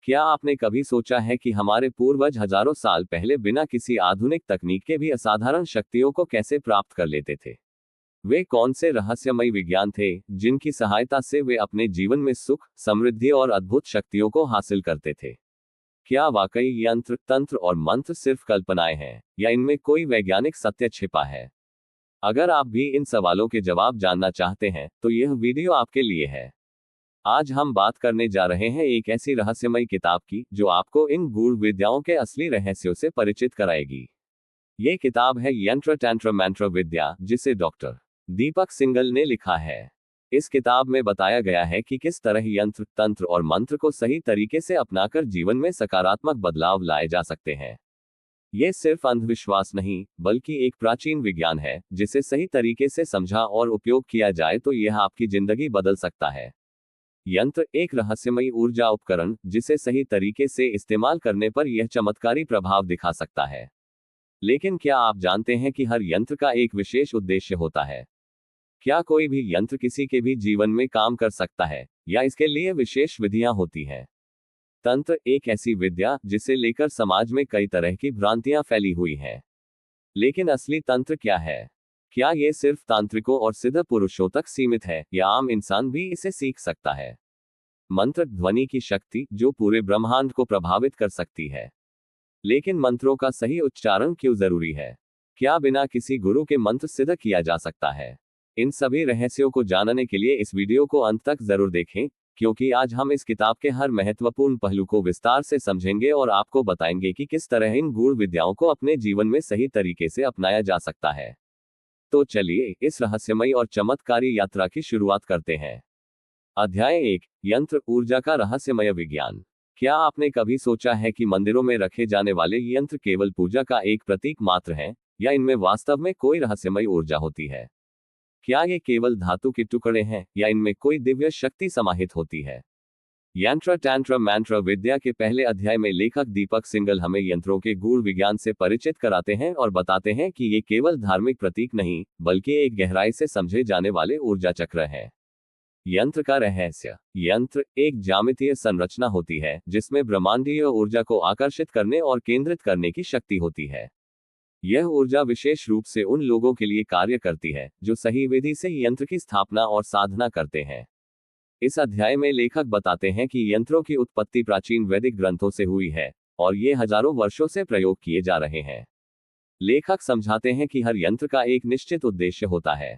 क्या आपने कभी सोचा है कि हमारे पूर्वज हजारों साल पहले बिना किसी आधुनिक तकनीक के भी असाधारण शक्तियों को कैसे प्राप्त कर लेते थे? वे कौन से रहस्यमयी विज्ञान थे जिनकी सहायता से वे अपने जीवन में सुख, समृद्धि और अद्भुत शक्तियों को हासिल करते थे? क्या वाकई यंत्र, तंत्र और मंत्र सिर्फ कल्पनाएं हैं, या इनमें कोई वैज्ञानिक सत्य छिपा है? अगर आप भी इन सवालों के जवाब जानना चाहते हैं, तो यह वीडियो आपके लिए है। आज हम बात करने जा रहे हैं एक ऐसी रहस्यमयी किताब की जो आपको इन गूढ़ विद्याओं के असली रहस्यों से परिचित कराएगी। ये किताब है यंत्र तंत्र मंत्र विद्या, जिसे डॉक्टर दीपक सिंघल ने लिखा है। इस किताब में बताया गया है कि किस तरह यंत्र, तंत्र और मंत्र को सही तरीके से अपनाकर जीवन में सकारात्मक बदलाव लाए जा सकते हैं। ये सिर्फ अंधविश्वास नहीं, बल्कि एक प्राचीन विज्ञान है जिसे सही तरीके से समझा और उपयोग किया जाए तो यह आपकी जिंदगी बदल सकता है। यंत्र एक रहस्यमयी ऊर्जा उपकरण जिसे सही तरीके से इस्तेमाल करने पर यह चमत्कारी प्रभाव दिखा सकता है। लेकिन क्या आप जानते हैं कि हर यंत्र का एक विशेष उद्देश्य होता है? क्या कोई भी यंत्र किसी के भी जीवन में काम कर सकता है, या इसके लिए विशेष विधियां होती हैं? तंत्र एक ऐसी विद्या जिसे लेकर समाज में कई तरह की भ्रांतियां फैली हुई हैं। लेकिन असली तंत्र क्या है? क्या ये सिर्फ तांत्रिकों और सिद्ध पुरुषों तक सीमित है, या आम इंसान भी इसे सीख सकता है? मंत्र ध्वनि की शक्ति जो पूरे ब्रह्मांड को प्रभावित कर सकती है। लेकिन मंत्रों का सही उच्चारण क्यों जरूरी है? क्या बिना किसी गुरु के मंत्र सिद्ध किया जा सकता है? इन सभी रहस्यों को जानने के लिए इस वीडियो को अंत तक जरूर देखें, क्योंकि आज हम इस किताब के हर महत्वपूर्ण पहलू को विस्तार से समझेंगे और आपको बताएंगे कि किस तरह इन गूढ़ विद्याओं को अपने जीवन में सही तरीके से अपनाया जा सकता है। तो चलिए इस रहस्यमयी और चमत्कारी यात्रा की शुरुआत करते हैं। अध्याय 1, यंत्र ऊर्जा का रहस्यमय विज्ञान। क्या आपने कभी सोचा है कि मंदिरों में रखे जाने वाले यंत्र केवल पूजा का एक प्रतीक मात्र हैं, या इनमें वास्तव में कोई रहस्यमयी ऊर्जा होती है? क्या ये केवल धातु के टुकड़े हैं, या इनमें कोई दिव्य शक्ति समाहित होती है? यंत्र तंत्र मंत्र विद्या के पहले अध्याय में लेखक दीपक सिंघल हमें यंत्रों के गूढ़ विज्ञान से परिचित कराते हैं और बताते हैं कि ये केवल धार्मिक प्रतीक नहीं, बल्कि एक गहराई से समझे जाने वाले ऊर्जा चक्र है। यंत्र का रहस्य। यंत्र एक ज्यामितीय संरचना होती है जिसमें ब्रह्मांडीय ऊर्जा को आकर्षित करने और केंद्रित करने की शक्ति होती है। यह ऊर्जा विशेष रूप से उन लोगों के लिए कार्य करती है जो सही विधि से यंत्र की स्थापना और साधना करते हैं। इस अध्याय में लेखक बताते हैं कि यंत्रों की उत्पत्ति प्राचीन वैदिक ग्रंथों से हुई है, और ये हजारों वर्षों से प्रयोग किए जा रहे हैं। लेखक समझाते हैं कि हर यंत्र का एक निश्चित उद्देश्य होता है।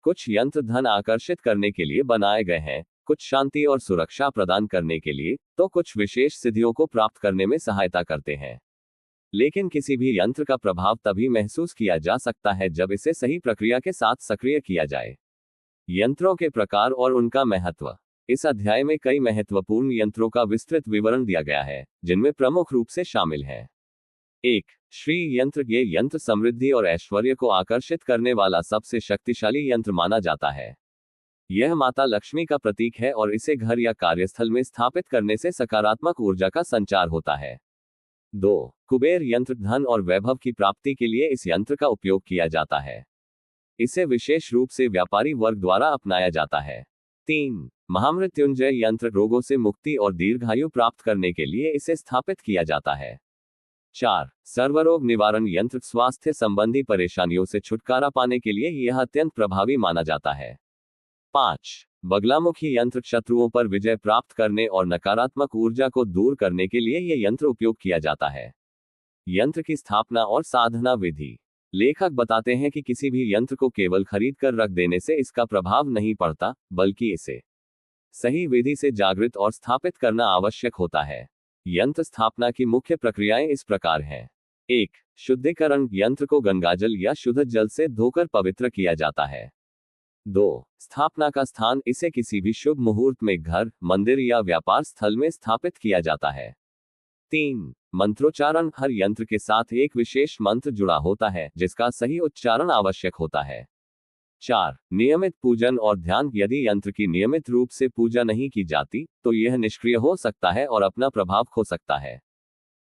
कुछ यंत्र धन आकर्षित करने के लिए बनाए गए हैं, कुछ शांति और सुरक्षा प्रदान करने के लिए, तो कुछ विशेष सिद्धियों को प्राप्त करने में सहायता करते हैं। लेकिन किसी भी यंत्र का प्रभाव तभी महसूस किया जा सकता है जब इसे सही प्रक्रिया के साथ सक्रिय किया जाए। यंत्रों के प्रकार और उनका महत्व। इस अध्याय में कई महत्वपूर्ण यंत्रों का विस्तृत विवरण दिया गया है, जिनमें प्रमुख रूप से शामिल हैं। 1. श्री यंत्र। ये यंत्र समृद्धि और ऐश्वर्य को आकर्षित करने वाला सबसे शक्तिशाली यंत्र माना जाता है। यह माता लक्ष्मी का प्रतीक है और इसे घर या कार्यस्थल में स्थापित करने से सकारात्मक ऊर्जा का संचार होता है। 2. कुबेर यंत्र। धन और वैभव की प्राप्ति के लिए इस यंत्र का उपयोग किया जाता है। इसे विशेष रूप से व्यापारी वर्ग द्वारा अपनाया जाता है। 3. महामृत्युंजय यंत्र। रोगों से मुक्ति और दीर्घायु प्राप्त करने के लिए इसे स्थापित किया जाता है। 4. सर्वरोग निवारण यंत्र। स्वास्थ्य संबंधी परेशानियों से छुटकारा पाने के लिए यह अत्यंत प्रभावी माना जाता है। 5. बगलामुखी यंत्र। शत्रुओं पर विजय प्राप्त करने और नकारात्मक ऊर्जा को दूर करने के लिए यह यंत्र उपयोग किया जाता है। यंत्र की स्थापना और साधना विधि। लेखक बताते हैं कि किसी भी यंत्र को केवल खरीद कर रख देने से इसका प्रभाव नहीं पड़ता, बल्कि इसे सही विधि से जागृत और स्थापित करना आवश्यक होता है। यंत्र स्थापना की मुख्य प्रक्रियाएं इस प्रकार हैं। 1. शुद्धिकरण। यंत्र को गंगाजल या शुद्ध जल से धोकर पवित्र किया जाता है। 2. स्थापना का स्थान। इसे किसी भी शुभ मुहूर्त में घर, मंदिर या व्यापार स्थल में स्थापित किया जाता है। 3. मंत्रोच्चारण। हर यंत्र के साथ एक विशेष मंत्र जुड़ा होता है जिसका सही उच्चारण आवश्यक होता है। 4. नियमित पूजन और ध्यान। यदि यंत्र की नियमित रूप से पूजा नहीं की जाती, तो यह निष्क्रिय हो सकता है और अपना प्रभाव खो सकता है।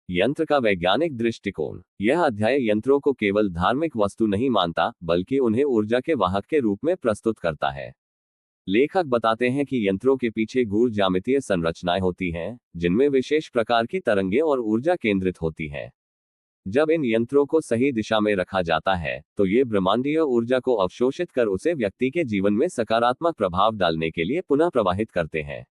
यंत्र का वैज्ञानिक दृष्टिकोण। यह अध्याय यंत्रों को केवल धार्मिक वस्तु नहीं मानता, बल्कि उन्हें ऊर्जा के वाहक के रूप में प्रस्तुत करता है। लेखक बताते हैं कि यंत्रों के पीछे गूढ़ ज्यामितीय संरचनाएं होती हैं, जिनमें विशेष प्रकार की तरंगें और ऊर्जा केंद्रित होती है। जब इन यंत्रों को सही दिशा में रखा जाता है, तो ये ब्रह्मांडीय ऊर्जा को अवशोषित कर उसे व्यक्ति के जीवन में सकारात्मक प्रभाव डालने के लिए पुनः प्रवाहित करते हैं।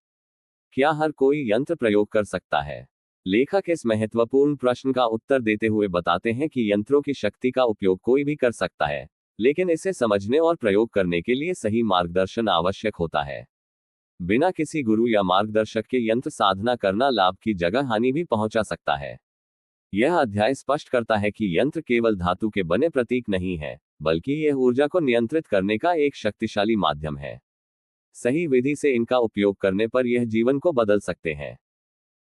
क्या हर कोई यंत्र प्रयोग कर सकता है? लेखक इस महत्वपूर्ण प्रश्न का उत्तर देते हुए बताते हैं कि यंत्रों की शक्ति का उपयोग कोई भी कर सकता है, लेकिन इसे समझने और प्रयोग करने के लिए सही मार्गदर्शन आवश्यक होता है। बिना किसी गुरु या मार्गदर्शक के यंत्र साधना करना लाभ की जगह हानि भी पहुंचा सकता है। यह अध्याय स्पष्ट करता है कि यंत्र केवल धातु के बने प्रतीक नहीं है, बल्कि यह ऊर्जा को नियंत्रित करने का एक शक्तिशाली माध्यम है। सही विधि से इनका उपयोग करने पर यह जीवन को बदल सकते हैं।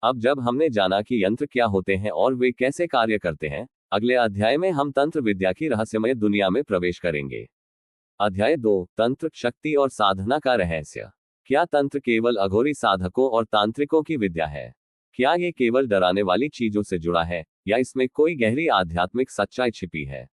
अब जब हमने जाना कि यंत्र क्या होते हैं और वे कैसे कार्य करते हैं, अगले अध्याय में हम तंत्र विद्या की रहस्यमय दुनिया में प्रवेश करेंगे। अध्याय 2, तंत्र, शक्ति और साधना का रहस्य। क्या तंत्र केवल अघोरी साधकों और तांत्रिकों की विद्या है? क्या ये केवल डराने वाली चीजों से जुड़ा है, या इसमें कोई गहरी आध्यात्मिक सच्चाई छिपी है?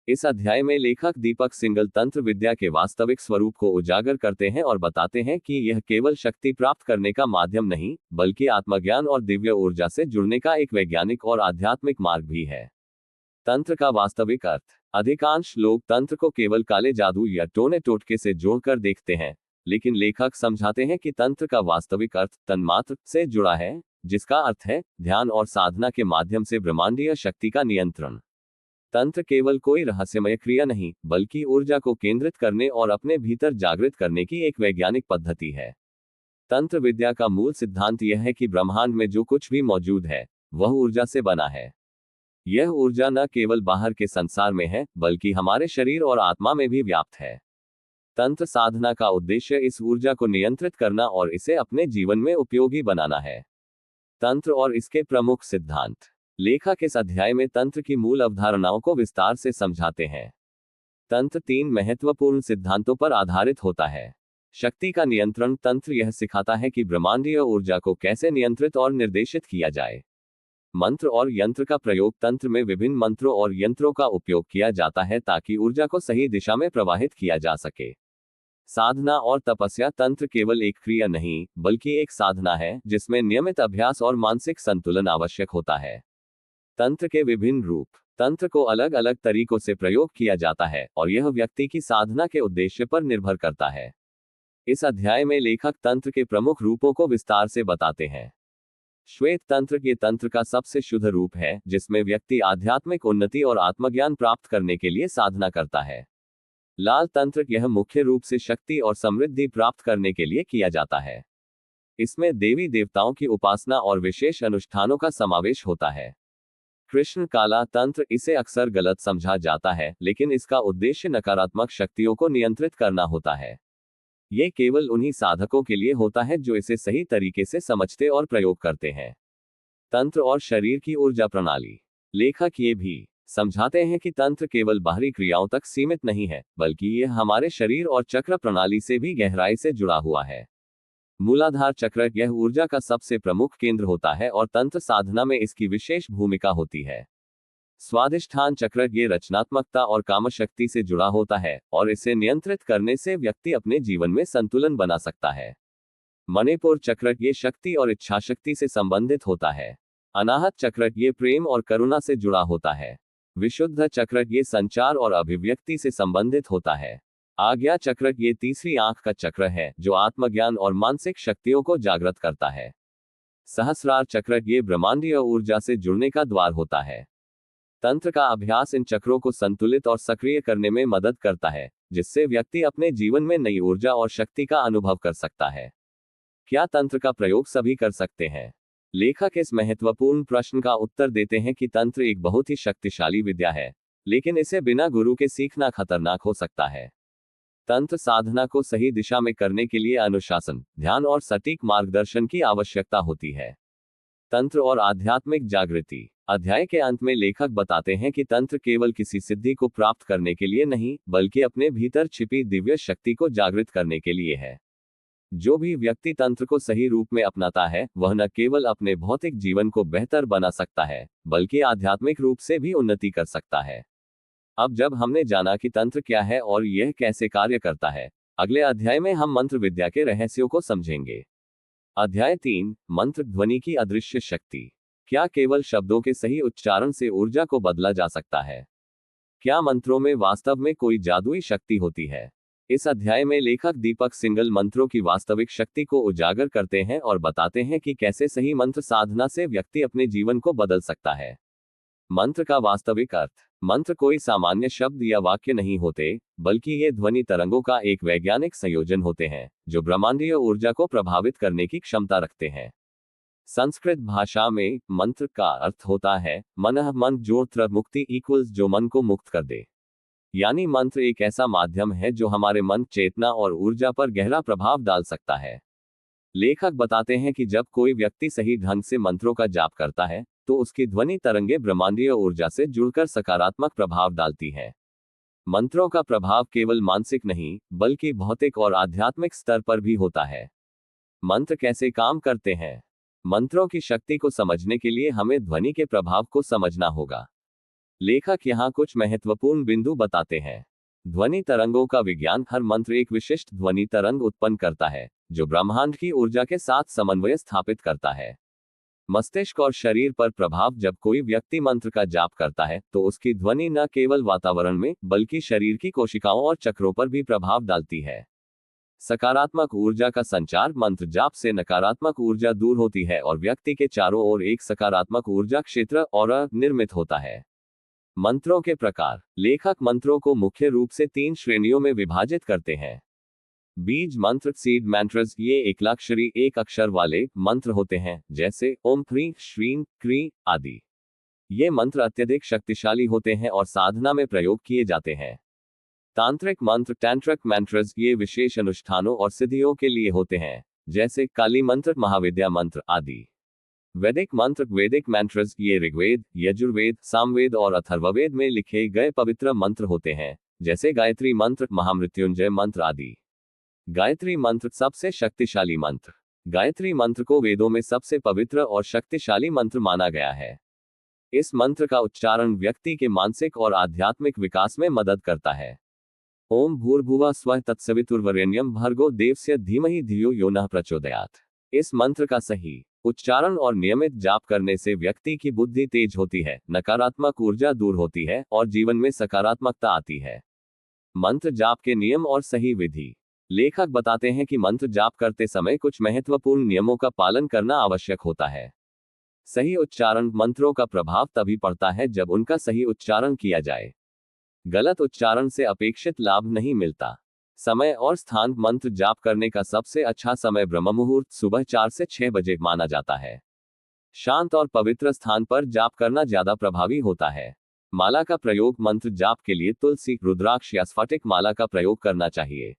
इस अध्याय में लेखक दीपक सिंगल तंत्र विद्या के वास्तविक स्वरूप को उजागर करते हैं और बताते हैं कि यह केवल शक्ति प्राप्त करने का माध्यम नहीं, बल्कि आत्मज्ञान और दिव्य ऊर्जा से जुड़ने का एक वैज्ञानिक और आध्यात्मिक मार्ग भी है। तंत्र का वास्तविक अर्थ। अधिकांश लोग तंत्र को केवल काले जादू या टोने टोटके से जोड़कर देखते हैं, लेकिन लेखक समझाते हैं कि तंत्र का वास्तविक अर्थ तन्मात्र से जुड़ा है, जिसका अर्थ है ध्यान और साधना के माध्यम से ब्रह्मांडीय शक्ति का नियंत्रण। तंत्र केवल कोई रहस्यमय क्रिया नहीं, बल्कि ऊर्जा को केंद्रित करने और अपने भीतर जागृत करने की एक वैज्ञानिक पद्धति है। तंत्र विद्या का मूल सिद्धांत यह है कि ब्रह्मांड में जो कुछ भी मौजूद है, वह ऊर्जा से बना है। यह ऊर्जा न केवल बाहर के संसार में है, बल्कि हमारे शरीर और आत्मा में भी व्याप्त है। तंत्र साधना का उद्देश्य इस ऊर्जा को नियंत्रित करना और इसे अपने जीवन में उपयोगी बनाना है। तंत्र और इसके प्रमुख सिद्धांत। लेखक इस अध्याय में तंत्र की मूल अवधारणाओं को विस्तार से समझाते हैं। तंत्र 3 महत्वपूर्ण सिद्धांतों पर आधारित होता है। शक्ति का नियंत्रण। तंत्र यह सिखाता है कि ब्रह्मांडीय ऊर्जा को कैसे नियंत्रित और निर्देशित किया जाए। मंत्र और यंत्र का प्रयोग। तंत्र में विभिन्न मंत्रों और यंत्रों का उपयोग किया जाता है ताकि ऊर्जा को सही दिशा में प्रवाहित किया जा सके। साधना और तपस्या। तंत्र केवल एक क्रिया नहीं, बल्कि एक साधना है जिसमें नियमित अभ्यास और मानसिक संतुलन आवश्यक होता है। तंत्र के विभिन्न रूप। तंत्र को अलग अलग तरीकों से प्रयोग किया जाता है और यह व्यक्ति की साधना के उद्देश्य पर निर्भर करता है। इस अध्याय में लेखक तंत्र के प्रमुख रूपों को विस्तार से बताते हैं। श्वेत तंत्र ये तंत्र का सबसे शुद्ध रूप है, जिसमें व्यक्ति आध्यात्मिक उन्नति और आत्मज्ञान प्राप्त करने के लिए साधना करता है। लाल तंत्र यह मुख्य रूप से शक्ति और समृद्धि प्राप्त करने के लिए किया जाता है। इसमें देवी देवताओं की उपासना और विशेष अनुष्ठानों का समावेश होता है। कृष्ण काला तंत्र। इसे अक्सर गलत समझा जाता है, लेकिन इसका उद्देश्य नकारात्मक शक्तियों को नियंत्रित करना होता है। ये केवल उन्हीं साधकों के लिए होता है जो इसे सही तरीके से समझते और प्रयोग करते हैं। तंत्र और शरीर की ऊर्जा प्रणाली। लेखक ये भी समझाते हैं कि तंत्र केवल बाहरी क्रियाओं तक सीमित नहीं है, बल्कि यह हमारे शरीर और चक्र प्रणाली से भी गहराई से जुड़ा हुआ है। मूलाधार चक्र यह ऊर्जा का सबसे प्रमुख केंद्र होता है और तंत्र साधना में इसकी विशेष भूमिका होती है। स्वादिष्ठान चक्र ये रचनात्मकता और कामशक्ति से जुड़ा होता है और इसे नियंत्रित करने से व्यक्ति अपने जीवन में संतुलन बना सकता है। मणिपुर चक्र ये शक्ति और इच्छाशक्ति से संबंधित होता है। अनाहत चक्र ये प्रेम और करुणा से जुड़ा होता है। विशुद्ध चक्र ये संचार और अभिव्यक्ति से संबंधित होता है। आज्ञा चक्र ये तीसरी आंख का चक्र है जो आत्मज्ञान और मानसिक शक्तियों को जागृत करता है। सहस्रार चक्र ये ब्रह्मांडीय ऊर्जा से जुड़ने का द्वार होता है। तंत्र का अभ्यास इन चक्रों को संतुलित और सक्रिय करने में मदद करता है, जिससे व्यक्ति अपने जीवन में नई ऊर्जा और शक्ति का अनुभव कर सकता है। क्या तंत्र का प्रयोग सभी कर सकते हैं? लेखक इस महत्वपूर्ण प्रश्न का उत्तर देते हैं कि तंत्र एक बहुत ही शक्तिशाली विद्या है, लेकिन इसे बिना गुरु के सीखना खतरनाक हो सकता है। तंत्र साधना को सही दिशा में करने के लिए अनुशासन, ध्यान और सटीक मार्गदर्शन की आवश्यकता होती है। तंत्र और आध्यात्मिक जागृति। अध्याय के अंत में लेखक बताते हैं कि तंत्र केवल किसी सिद्धि को प्राप्त करने के लिए नहीं, बल्कि अपने भीतर छिपी दिव्य शक्ति को जागृत करने के लिए है। जो भी व्यक्ति तंत्र को सही रूप में अपनाता है, वह न केवल अपने भौतिक जीवन को बेहतर बना सकता है, बल्कि आध्यात्मिक रूप से भी उन्नति कर सकता है। अब जब हमने जाना कि तंत्र क्या है और यह कैसे कार्य करता है, अगले अध्याय में हम मंत्र विद्या के रहस्यों को समझेंगे। अध्याय 3, मंत्र ध्वनि की अदृश्य शक्ति। क्या केवल शब्दों के सही उच्चारण से ऊर्जा को बदला जा सकता है? क्या मंत्रों में वास्तव में कोई जादुई शक्ति होती है? इस अध्याय में लेखक दीपक सिंगल मंत्रों की वास्तविक शक्ति को उजागर करते हैं और बताते हैं कि कैसे सही मंत्र साधना से व्यक्ति अपने जीवन को बदल सकता है। मंत्र का वास्तविक अर्थ। मंत्र कोई सामान्य शब्द या वाक्य नहीं होते, बल्कि ये ध्वनि तरंगों का एक वैज्ञानिक संयोजन होते हैं, जो ब्रह्मांडीय ऊर्जा को प्रभावित करने की क्षमता रखते हैं। संस्कृत भाषा में मंत्र का अर्थ होता है मनः, मन जोड़ मुक्ति इक्वल्स, जो मन को मुक्त कर दे। यानी मंत्र एक ऐसा माध्यम है जो हमारे मन, चेतना और ऊर्जा पर गहरा प्रभाव डाल सकता है। लेखक बताते हैं कि जब कोई व्यक्ति सही ढंग से मंत्रों का जाप करता है, तो उसकी ध्वनि तरंगे ब्रह्मांडीय ऊर्जा से जुड़कर सकारात्मक प्रभाव डालती हैं। मंत्रों का प्रभाव केवल मानसिक नहीं, बल्कि भौतिक और आध्यात्मिक स्तर पर भी होता है। मंत्र कैसे काम करते हैं? मंत्रों की शक्ति को समझने के लिए हमें ध्वनि के प्रभाव को समझना होगा। लेखक यहाँ कुछ महत्वपूर्ण बिंदु बताते हैं। ध्वनि तरंगों का विज्ञान। हर मंत्र एक विशिष्ट ध्वनि तरंग उत्पन्न करता है, जो ब्रह्मांड की ऊर्जा के साथ समन्वय स्थापित करता है। मस्तिष्क और शरीर पर प्रभाव। जब कोई व्यक्ति मंत्र का जाप करता है, तो उसकी ध्वनि न केवल वातावरण में, बल्कि शरीर की कोशिकाओं और चक्रों पर भी प्रभाव डालती है। सकारात्मक ऊर्जा का संचार। मंत्र जाप से नकारात्मक ऊर्जा दूर होती है और व्यक्ति के चारों ओर एक सकारात्मक ऊर्जा क्षेत्र और निर्मित होता है। मंत्रों के प्रकार। लेखक मंत्रों को मुख्य रूप से 3 श्रेणियों में विभाजित करते हैं। बीज मंत्र, सीड मंत्रस, ये एकलाक्षरी एक अक्षर वाले मंत्र होते हैं, जैसे ओम, ह्रीं, श्रीं, क्रीं आदि। ये मंत्र अत्यधिक शक्तिशाली होते हैं और साधना में प्रयोग किए जाते हैं। तांत्रिक मंत्र, टैंट्रिक मंत्रस, ये विशेष अनुष्ठानों और सिद्धियों के लिए होते हैं, जैसे काली मंत्र, महाविद्या मंत्र आदि। वैदिक मंत्र, वैदिक मंत्रस, ये ऋग्वेद, यजुर्वेद, सामवेद और अथर्ववेद में लिखे गए पवित्र मंत्र होते हैं, जैसे गायत्री मंत्र, महामृत्युंजय मंत्र आदि। गायत्री मंत्र सबसे शक्तिशाली मंत्र। गायत्री मंत्र को वेदों में सबसे पवित्र और शक्तिशाली मंत्र माना गया है। इस मंत्र का उच्चारण व्यक्ति के मानसिक और आध्यात्मिक विकास में मदद करता है। ओम भूर्भुवः स्वः तत्सवितुर्वरेण्यं भर्गो देवस्य धीमहि धियो यो नः प्रचोदयात्। इस मंत्र का सही उच्चारण और नियमित जाप करने से व्यक्ति की बुद्धि तेज होती है, नकारात्मक ऊर्जा दूर होती है और जीवन में सकारात्मकता आती है। मंत्र जाप के नियम और सही विधि। लेखक बताते हैं कि मंत्र जाप करते समय कुछ महत्वपूर्ण नियमों का पालन करना आवश्यक होता है। सही उच्चारण। मंत्रों का प्रभाव तभी पड़ता है जब उनका सही उच्चारण किया जाए। गलत उच्चारण से अपेक्षित लाभ नहीं मिलता। समय और स्थान। मंत्र जाप करने का सबसे अच्छा समय ब्रह्म मुहूर्त सुबह 4 से 6 बजे माना जाता है। शांत और पवित्र स्थान पर जाप करना ज्यादा प्रभावी होता है। माला का प्रयोग। मंत्र जाप के लिए तुलसी, रुद्राक्ष या स्फटिक माला का प्रयोग करना चाहिए।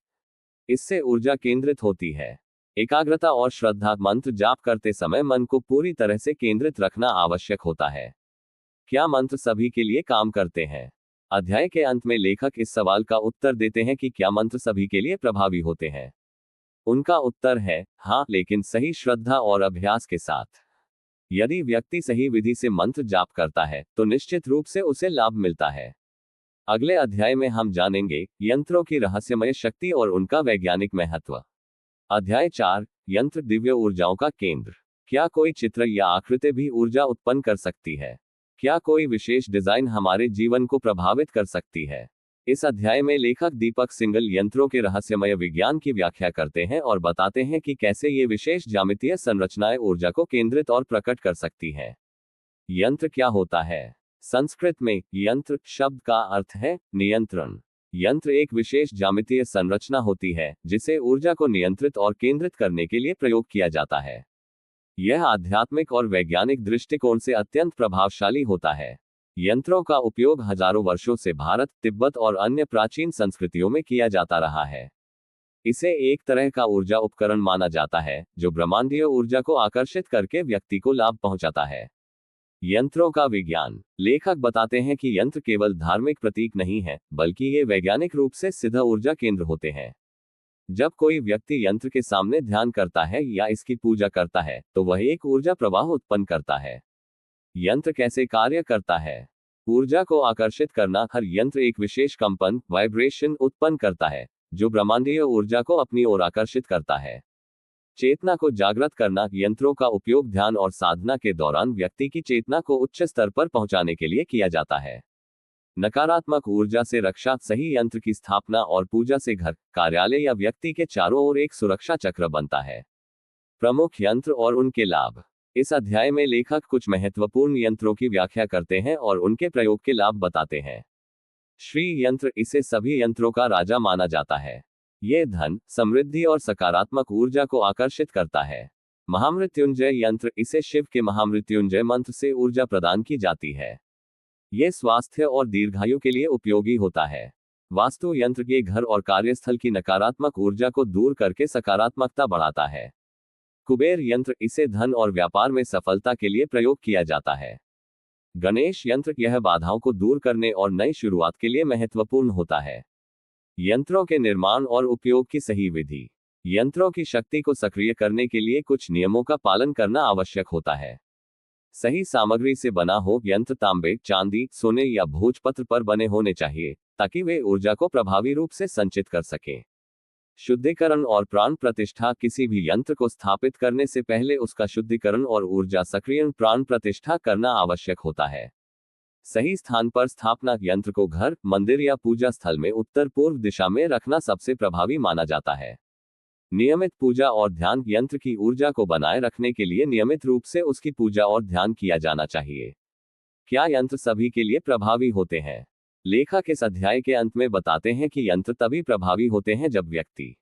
इससे ऊर्जा केंद्रित होती है। एकाग्रता और श्रद्धा। मंत्र जाप करते समय मन को पूरी तरह से केंद्रित रखना आवश्यक होता है। क्या मंत्र सभी के लिए काम करते हैं? अध्याय के अंत में लेखक इस सवाल का उत्तर देते हैं कि क्या मंत्र सभी के लिए प्रभावी होते हैं। उनका उत्तर है हाँ, लेकिन सही श्रद्धा और अभ्यास के साथ। यदि व्यक्ति सही विधि से मंत्र जाप करता है, तो निश्चित रूप से उसे लाभ मिलता है। अगले अध्याय में हम जानेंगे यंत्रों की रहस्यमय शक्ति और उनका वैज्ञानिक महत्व। अध्याय 4, यंत्र दिव्य ऊर्जाओं का केंद्र। क्या कोई चित्र या आकृति भी ऊर्जा उत्पन्न कर सकती है? क्या कोई विशेष डिजाइन हमारे जीवन को प्रभावित कर सकती है? इस अध्याय में लेखक दीपक सिंगल यंत्रों के रहस्यमय विज्ञान की व्याख्या करते हैं और बताते हैं कि कैसे ये विशेष ज्यामितीय संरचनाएं ऊर्जा को केंद्रित और प्रकट कर सकती हैं। यंत्र क्या होता है? संस्कृत में यंत्र शब्द का अर्थ है नियंत्रण। यंत्र एक विशेष ज्यामितीय संरचना होती है, जिसे ऊर्जा को नियंत्रित और केंद्रित करने के लिए प्रयोग किया जाता है। यह आध्यात्मिक और वैज्ञानिक दृष्टिकोण से अत्यंत प्रभावशाली होता है। यंत्रों का उपयोग हजारों वर्षों से भारत, तिब्बत और अन्य प्राचीन संस्कृतियों में किया जाता रहा है। इसे एक तरह का ऊर्जा उपकरण माना जाता है, जो ब्रह्मांडीय ऊर्जा को आकर्षित करके व्यक्ति को लाभ पहुंचाता है। यंत्रों का विज्ञान। लेखक बताते हैं कि यंत्र केवल धार्मिक प्रतीक नहीं है, बल्कि ये वैज्ञानिक रूप से सिद्ध ऊर्जा केंद्र होते हैं। जब कोई व्यक्ति यंत्र के सामने ध्यान करता है या इसकी पूजा करता है, तो वह एक ऊर्जा प्रवाह उत्पन्न करता है। यंत्र कैसे कार्य करता है? ऊर्जा को आकर्षित करना। हर यंत्र एक विशेष कंपन, वाइब्रेशन उत्पन्न करता है, जो ब्रह्मांडीय ऊर्जा को अपनी ओर आकर्षित करता है। चेतना को जागृत करना यंत्रों का उपयोग ध्यान और साधना के दौरान व्यक्ति की चेतना को उच्च स्तर पर पहुंचाने के लिए किया जाता है। नकारात्मक ऊर्जा से रक्षा सही यंत्र की स्थापना और पूजा से घर, कार्यालय या व्यक्ति के चारों ओर एक सुरक्षा चक्र बनता है। प्रमुख यंत्र और उनके लाभ। इस अध्याय में लेखक कुछ महत्वपूर्ण यंत्रों की व्याख्या करते हैं और उनके प्रयोग के लाभ बताते हैं। श्री यंत्र, इसे सभी यंत्रों का राजा माना जाता है। ये धन, समृद्धि और सकारात्मक ऊर्जा को आकर्षित करता है। महामृत्युंजय यंत्र, इसे शिव के महामृत्युंजय मंत्र से ऊर्जा प्रदान की जाती है। ये स्वास्थ्य और दीर्घायु के लिए उपयोगी होता है। वास्तु यंत्र, ये घर और कार्यस्थल की नकारात्मक ऊर्जा को दूर करके सकारात्मकता बढ़ाता है। कुबेर यंत्र, इसे धन और व्यापार में सफलता के लिए प्रयोग किया जाता है। गणेश यंत्र, यह बाधाओं को दूर करने और नई शुरुआत के लिए महत्वपूर्ण होता है। यंत्रों के निर्माण और उपयोग की सही विधि। यंत्रों की शक्ति को सक्रिय करने के लिए कुछ नियमों का पालन करना आवश्यक होता है। सही सामग्री से बना हो यंत्र तांबे, चांदी, सोने या भोजपत्र पर बने होने चाहिए, ताकि वे ऊर्जा को प्रभावी रूप से संचित कर सकें। शुद्धिकरण और प्राण प्रतिष्ठा, किसी भी यंत्र को स्थापित करने से पहले उसका शुद्धिकरण और ऊर्जा सक्रियण प्राण प्रतिष्ठा करना आवश्यक होता है। सही स्थान पर स्थापना, यंत्र को घर, मंदिर या पूजा स्थल में उत्तर पूर्व दिशा में रखना सबसे प्रभावी माना जाता है। नियमित पूजा और ध्यान, यंत्र की ऊर्जा को बनाए रखने के लिए नियमित रूप से उसकी पूजा और ध्यान किया जाना चाहिए। क्या यंत्र सभी के लिए प्रभावी होते हैं? लेखक इस अध्याय के अंत में बताते हैं कि यंत्र तभी प्रभावी होते हैं जब व्यक्ति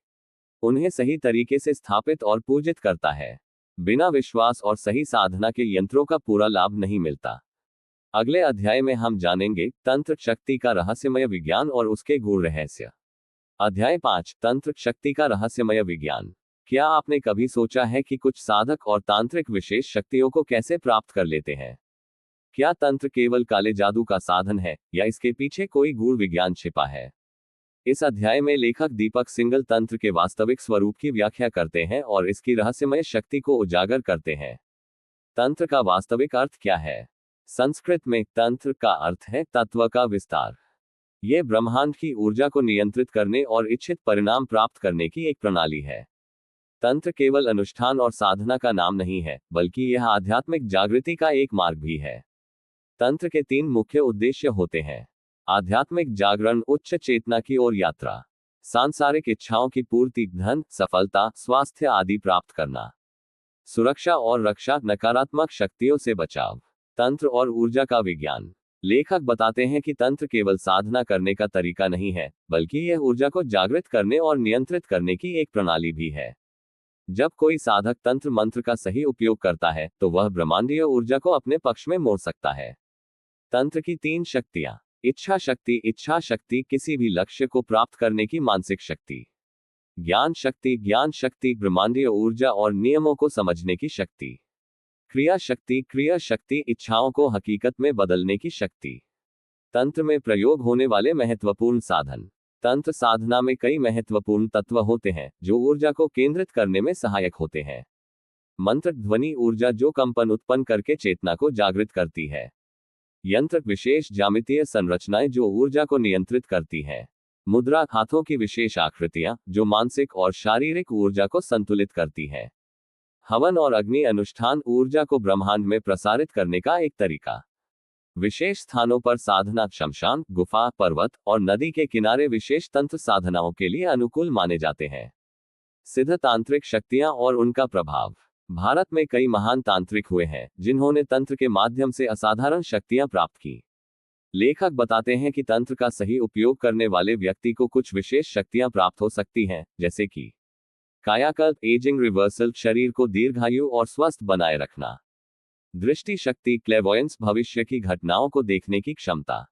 उन्हें सही तरीके से स्थापित और पूजित करता है। बिना विश्वास और सही साधना के यंत्रों का पूरा लाभ नहीं मिलता। अगले अध्याय में हम जानेंगे तंत्र शक्ति का रहस्यमय विज्ञान और उसके गूढ़ रहस्य। अध्याय 5, तंत्र शक्ति का रहस्यमय विज्ञान। क्या आपने कभी सोचा है कि कुछ साधक और तांत्रिक विशेष शक्तियों को कैसे प्राप्त कर लेते हैं? क्या तंत्र केवल काले जादू का साधन है, या इसके पीछे कोई गूढ़ विज्ञान छिपा है? इस अध्याय में लेखक दीपक सिंगल तंत्र के वास्तविक स्वरूप की व्याख्या करते हैं और इसकी रहस्यमय शक्ति को उजागर करते हैं। तंत्र का वास्तविक अर्थ क्या है? संस्कृत में तंत्र का अर्थ है तत्व का विस्तार। यह ब्रह्मांड की ऊर्जा को नियंत्रित करने और इच्छित परिणाम प्राप्त करने की एक प्रणाली है। तंत्र केवल अनुष्ठान और साधना का नाम नहीं है, बल्कि यह आध्यात्मिक जागृति का एक मार्ग भी है। तंत्र के 3 मुख्य उद्देश्य होते हैं: आध्यात्मिक जागरण, उच्च चेतना की ओर यात्रा, सांसारिक इच्छाओं की पूर्ति, धन, सफलता, स्वास्थ्य आदि प्राप्त करना, सुरक्षा और रक्षा, नकारात्मक शक्तियों से बचाव। तंत्र और ऊर्जा का विज्ञान। लेखक बताते हैं कि तंत्र केवल साधना करने का तरीका नहीं है, बल्कि यह ऊर्जा को जागृत करने और नियंत्रित करने की एक प्रणाली भी है। जब कोई साधक तंत्र मंत्र का सही उपयोग करता है, तो वह ब्रह्मांडीय ऊर्जा को अपने पक्ष में मोड़ सकता है। तंत्र की 3 शक्तियां। इच्छा शक्ति, इच्छा शक्ति किसी भी लक्ष्य को प्राप्त करने की मानसिक शक्ति। ज्ञान शक्ति, ज्ञान शक्ति ब्रह्मांडीय ऊर्जा और नियमों को समझने की शक्ति। क्रिया शक्ति, क्रिया शक्ति इच्छाओं को हकीकत में बदलने की शक्ति। तंत्र में प्रयोग होने वाले महत्वपूर्ण साधन। तंत्र साधना में कई महत्वपूर्ण तत्व होते हैं जो ऊर्जा को केंद्रित करने में सहायक होते हैं। मंत्र, ध्वनि ऊर्जा जो कंपन उत्पन्न करके चेतना को जागृत करती है। यंत्र, विशेष ज्यामितीय संरचनाएं जो ऊर्जा को नियंत्रित करती हैं। मुद्रा, हाथों की विशेष आकृतियां जो मानसिक और शारीरिक ऊर्जा को संतुलित करती हैं। हवन और अग्नि अनुष्ठान ऊर्जा को ब्रह्मांड में प्रसारित करने का एक तरीका। विशेष स्थानों पर साधना, शमशान, गुफा, पर्वत और नदी के किनारे विशेष तंत्र साधनाओं के लिए अनुकूल माने जाते हैं। सिद्ध तांत्रिक शक्तियां और उनका प्रभाव। भारत में कई महान तांत्रिक हुए हैं जिन्होंने तंत्र के माध्यम से असाधारण शक्तियां प्राप्त की। लेखक बताते हैं कि तंत्र का सही उपयोग करने वाले व्यक्ति को कुछ विशेष शक्तियां प्राप्त हो सकती हैं, जैसे कि कायाकल्प, एजिंग रिवर्सल, शरीर को दीर्घायु और स्वस्थ बनाए रखना। दृष्टि शक्ति, क्लेवोयंस, भविष्य की घटनाओं को देखने की क्षमता।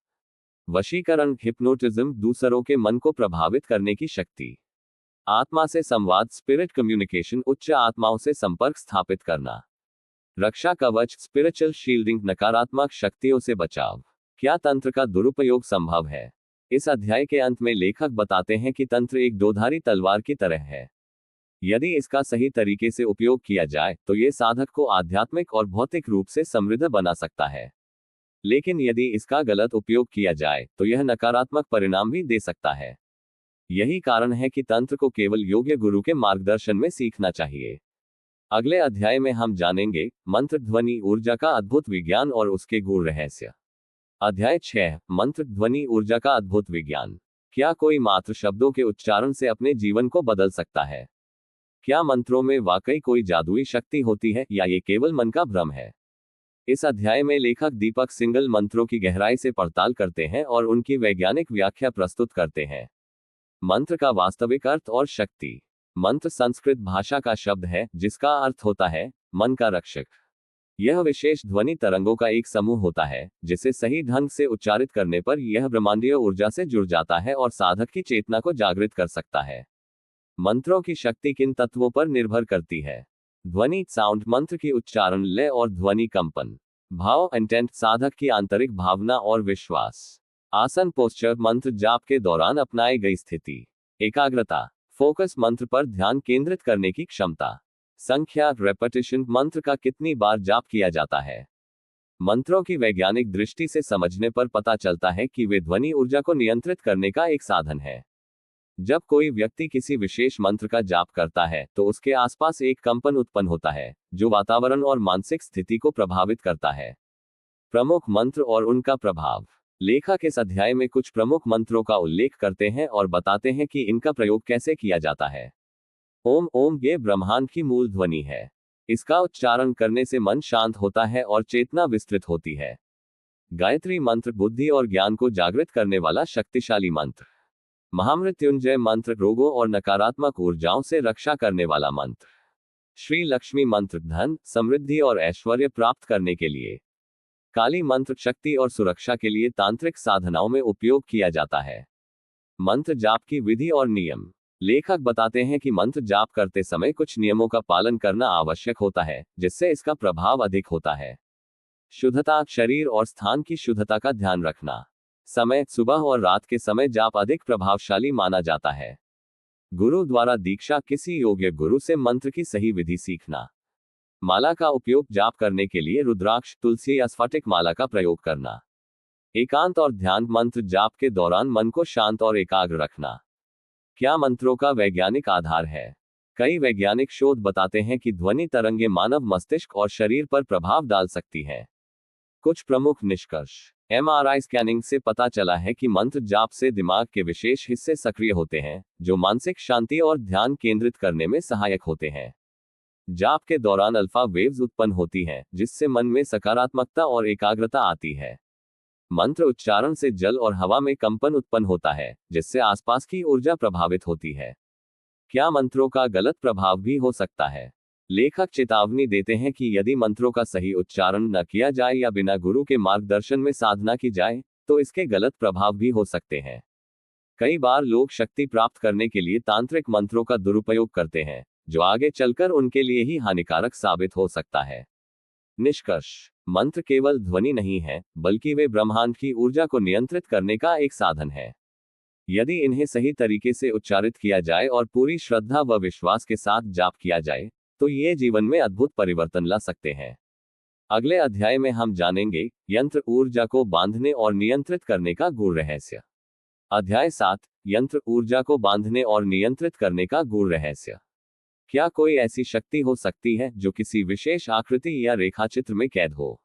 वशीकरण, हिप्नोटिज्म, दूसरों के मन को प्रभावित करने की शक्ति। आत्मा से संवाद, स्पिरिट कम्युनिकेशन, उच्च आत्माओं से संपर्क स्थापित करना। रक्षा कवच, स्पिरिचुअल शील्डिंग, नकारात्मक शक्तियों से बचाव। क्या तंत्र का दुरुपयोग संभव है? इस अध्याय के अंत में लेखक बताते हैं कि तंत्र एक दोधारी तलवार की तरह है। यदि इसका सही तरीके से उपयोग किया जाए तो ये साधक को आध्यात्मिक और भौतिक रूप से समृद्ध बना सकता है। लेकिन यदि इसका गलत उपयोग किया जाए तो यह नकारात्मक परिणाम भी दे सकता है। यही कारण है कि तंत्र को केवल योग्य गुरु के मार्गदर्शन में सीखना चाहिए। अगले अध्याय में हम जानेंगे मंत्र ध्वनि ऊर्जा का अद्भुत विज्ञान और उसके गूढ़ रहस्य। अध्याय 6 मंत्र ध्वनि ऊर्जा का अद्भुत विज्ञान। क्या कोई मात्र शब्दों के उच्चारण से अपने जीवन को बदल सकता है? क्या मंत्रों में वाकई कोई जादुई शक्ति होती है या ये केवल मन का भ्रम है? इस अध्याय में लेखक दीपक सिंगल मंत्रों की गहराई से पड़ताल करते हैं और उनकी वैज्ञानिक व्याख्या प्रस्तुत करते हैं। मंत्र का वास्तविक अर्थ और शक्ति। मंत्र संस्कृत भाषा का शब्द है जिसका अर्थ होता है मन का रक्षक। यह विशेष ध्वनि तरंगों का एक समूह होता है जिसे सही ढंग से उच्चारित करने पर यह ब्रह्मांडीय ऊर्जा से जुड़ जाता है और साधक की चेतना को जागृत कर सकता है। मंत्रों की शक्ति किन तत्वों पर निर्भर करती है? ध्वनि साउंड मंत्र की उच्चारण लय और ध्वनि कंपन। भाव इंटेंट साधक की आंतरिक भावना और विश्वास। आसन पोस्चर मंत्र जाप के दौरान अपनाई गई स्थिति। एकाग्रता फोकस मंत्र पर ध्यान केंद्रित करने की क्षमता। संख्या रेपिटेशन मंत्र का कितनी बार जाप किया जाता है। मंत्रों की वैज्ञानिक दृष्टि से समझने पर पता चलता है कि वे ध्वनि ऊर्जा को नियंत्रित करने का एक साधन है। जब कोई व्यक्ति किसी विशेष मंत्र का जाप करता है तो उसके आसपास एक कंपन उत्पन्न होता है जो वातावरण और मानसिक स्थिति को प्रभावित करता है। प्रमुख मंत्र और उनका प्रभाव। लेखक इस अध्याय में कुछ प्रमुख मंत्रों का उल्लेख करते हैं और बताते हैं कि इनका प्रयोग कैसे किया जाता है। ओम ओम ये ब्रह्मांड की मूल ध्वनि है। इसका उच्चारण करने से मन शांत होता है और चेतना विस्तृत होती है। गायत्री मंत्र बुद्धि और ज्ञान को जागृत करने वाला शक्तिशाली मंत्र। महामृत्युंजय मंत्र रोगों और नकारात्मक ऊर्जाओं से रक्षा करने वाला मंत्र। श्री लक्ष्मी मंत्र धन समृद्धि और ऐश्वर्य प्राप्त करने के लिए। काली मंत्र शक्ति और सुरक्षा के लिए तांत्रिक साधनाओं में उपयोग किया जाता है। मंत्र जाप की विधि और नियम। लेखक बताते हैं कि मंत्र जाप करते समय कुछ नियमों का पालन करना आवश्यक होता है जिससे इसका प्रभाव अधिक होता है। शुद्धता शरीर और स्थान की शुद्धता का ध्यान रखना। समय सुबह और रात के समय जाप अधिक प्रभावशाली माना जाता है। गुरु द्वारा दीक्षा किसी योग्य गुरु से मंत्र की सही विधि सीखना। माला का उपयोग जाप करने के लिए रुद्राक्ष तुलसी या स्फटिक माला का प्रयोग करना। एकांत और ध्यान मंत्र जाप के दौरान मन को शांत और एकाग्र रखना। क्या मंत्रों का वैज्ञानिक आधार है? कई वैज्ञानिक शोध बताते हैं कि ध्वनि तरंगे मानव मस्तिष्क और शरीर पर प्रभाव डाल सकती हैं। कुछ प्रमुख निष्कर्ष। एमआरआई स्कैनिंग से पता चला है कि मंत्र जाप से दिमाग के विशेष हिस्से सक्रिय होते हैं जो मानसिक शांति और ध्यान केंद्रित करने में सहायक होते हैं। जाप के दौरान अल्फा वेव्स उत्पन्न होती हैं जिससे मन में सकारात्मकता और एकाग्रता आती है। मंत्र उच्चारण से जल और हवा में कंपन उत्पन्न होता है जिससे आसपास की ऊर्जा प्रभावित होती है। क्या मंत्रों का गलत प्रभाव भी हो सकता है? लेखक चेतावनी देते हैं कि यदि मंत्रों का सही उच्चारण न किया जाए या बिना गुरु के मार्गदर्शन में साधना की जाए तो इसके गलत प्रभाव भी हो सकते हैं। कई बार लोग शक्ति प्राप्त करने के लिए तांत्रिक मंत्रों का दुरुपयोग करते हैं जो आगे चलकर उनके लिए ही हानिकारक साबित हो सकता है। निष्कर्ष। मंत्र केवल ध्वनि नहीं है बल्कि वे ब्रह्मांड की ऊर्जा को नियंत्रित करने का एक साधन है। यदि इन्हें सही तरीके से उच्चारित किया जाए और पूरी श्रद्धा व विश्वास के साथ जाप किया जाए तो ये जीवन में अद्भुत परिवर्तन ला सकते हैं। अगले अध्याय में हम जानेंगे यंत्र ऊर्जा को बांधने और नियंत्रित करने का गूढ़ रहस्य। अध्याय 7 यंत्र ऊर्जा को बांधने और नियंत्रित करने का गूढ़ रहस्य। क्या कोई ऐसी शक्ति हो सकती है जो किसी विशेष आकृति या रेखाचित्र में कैद हो?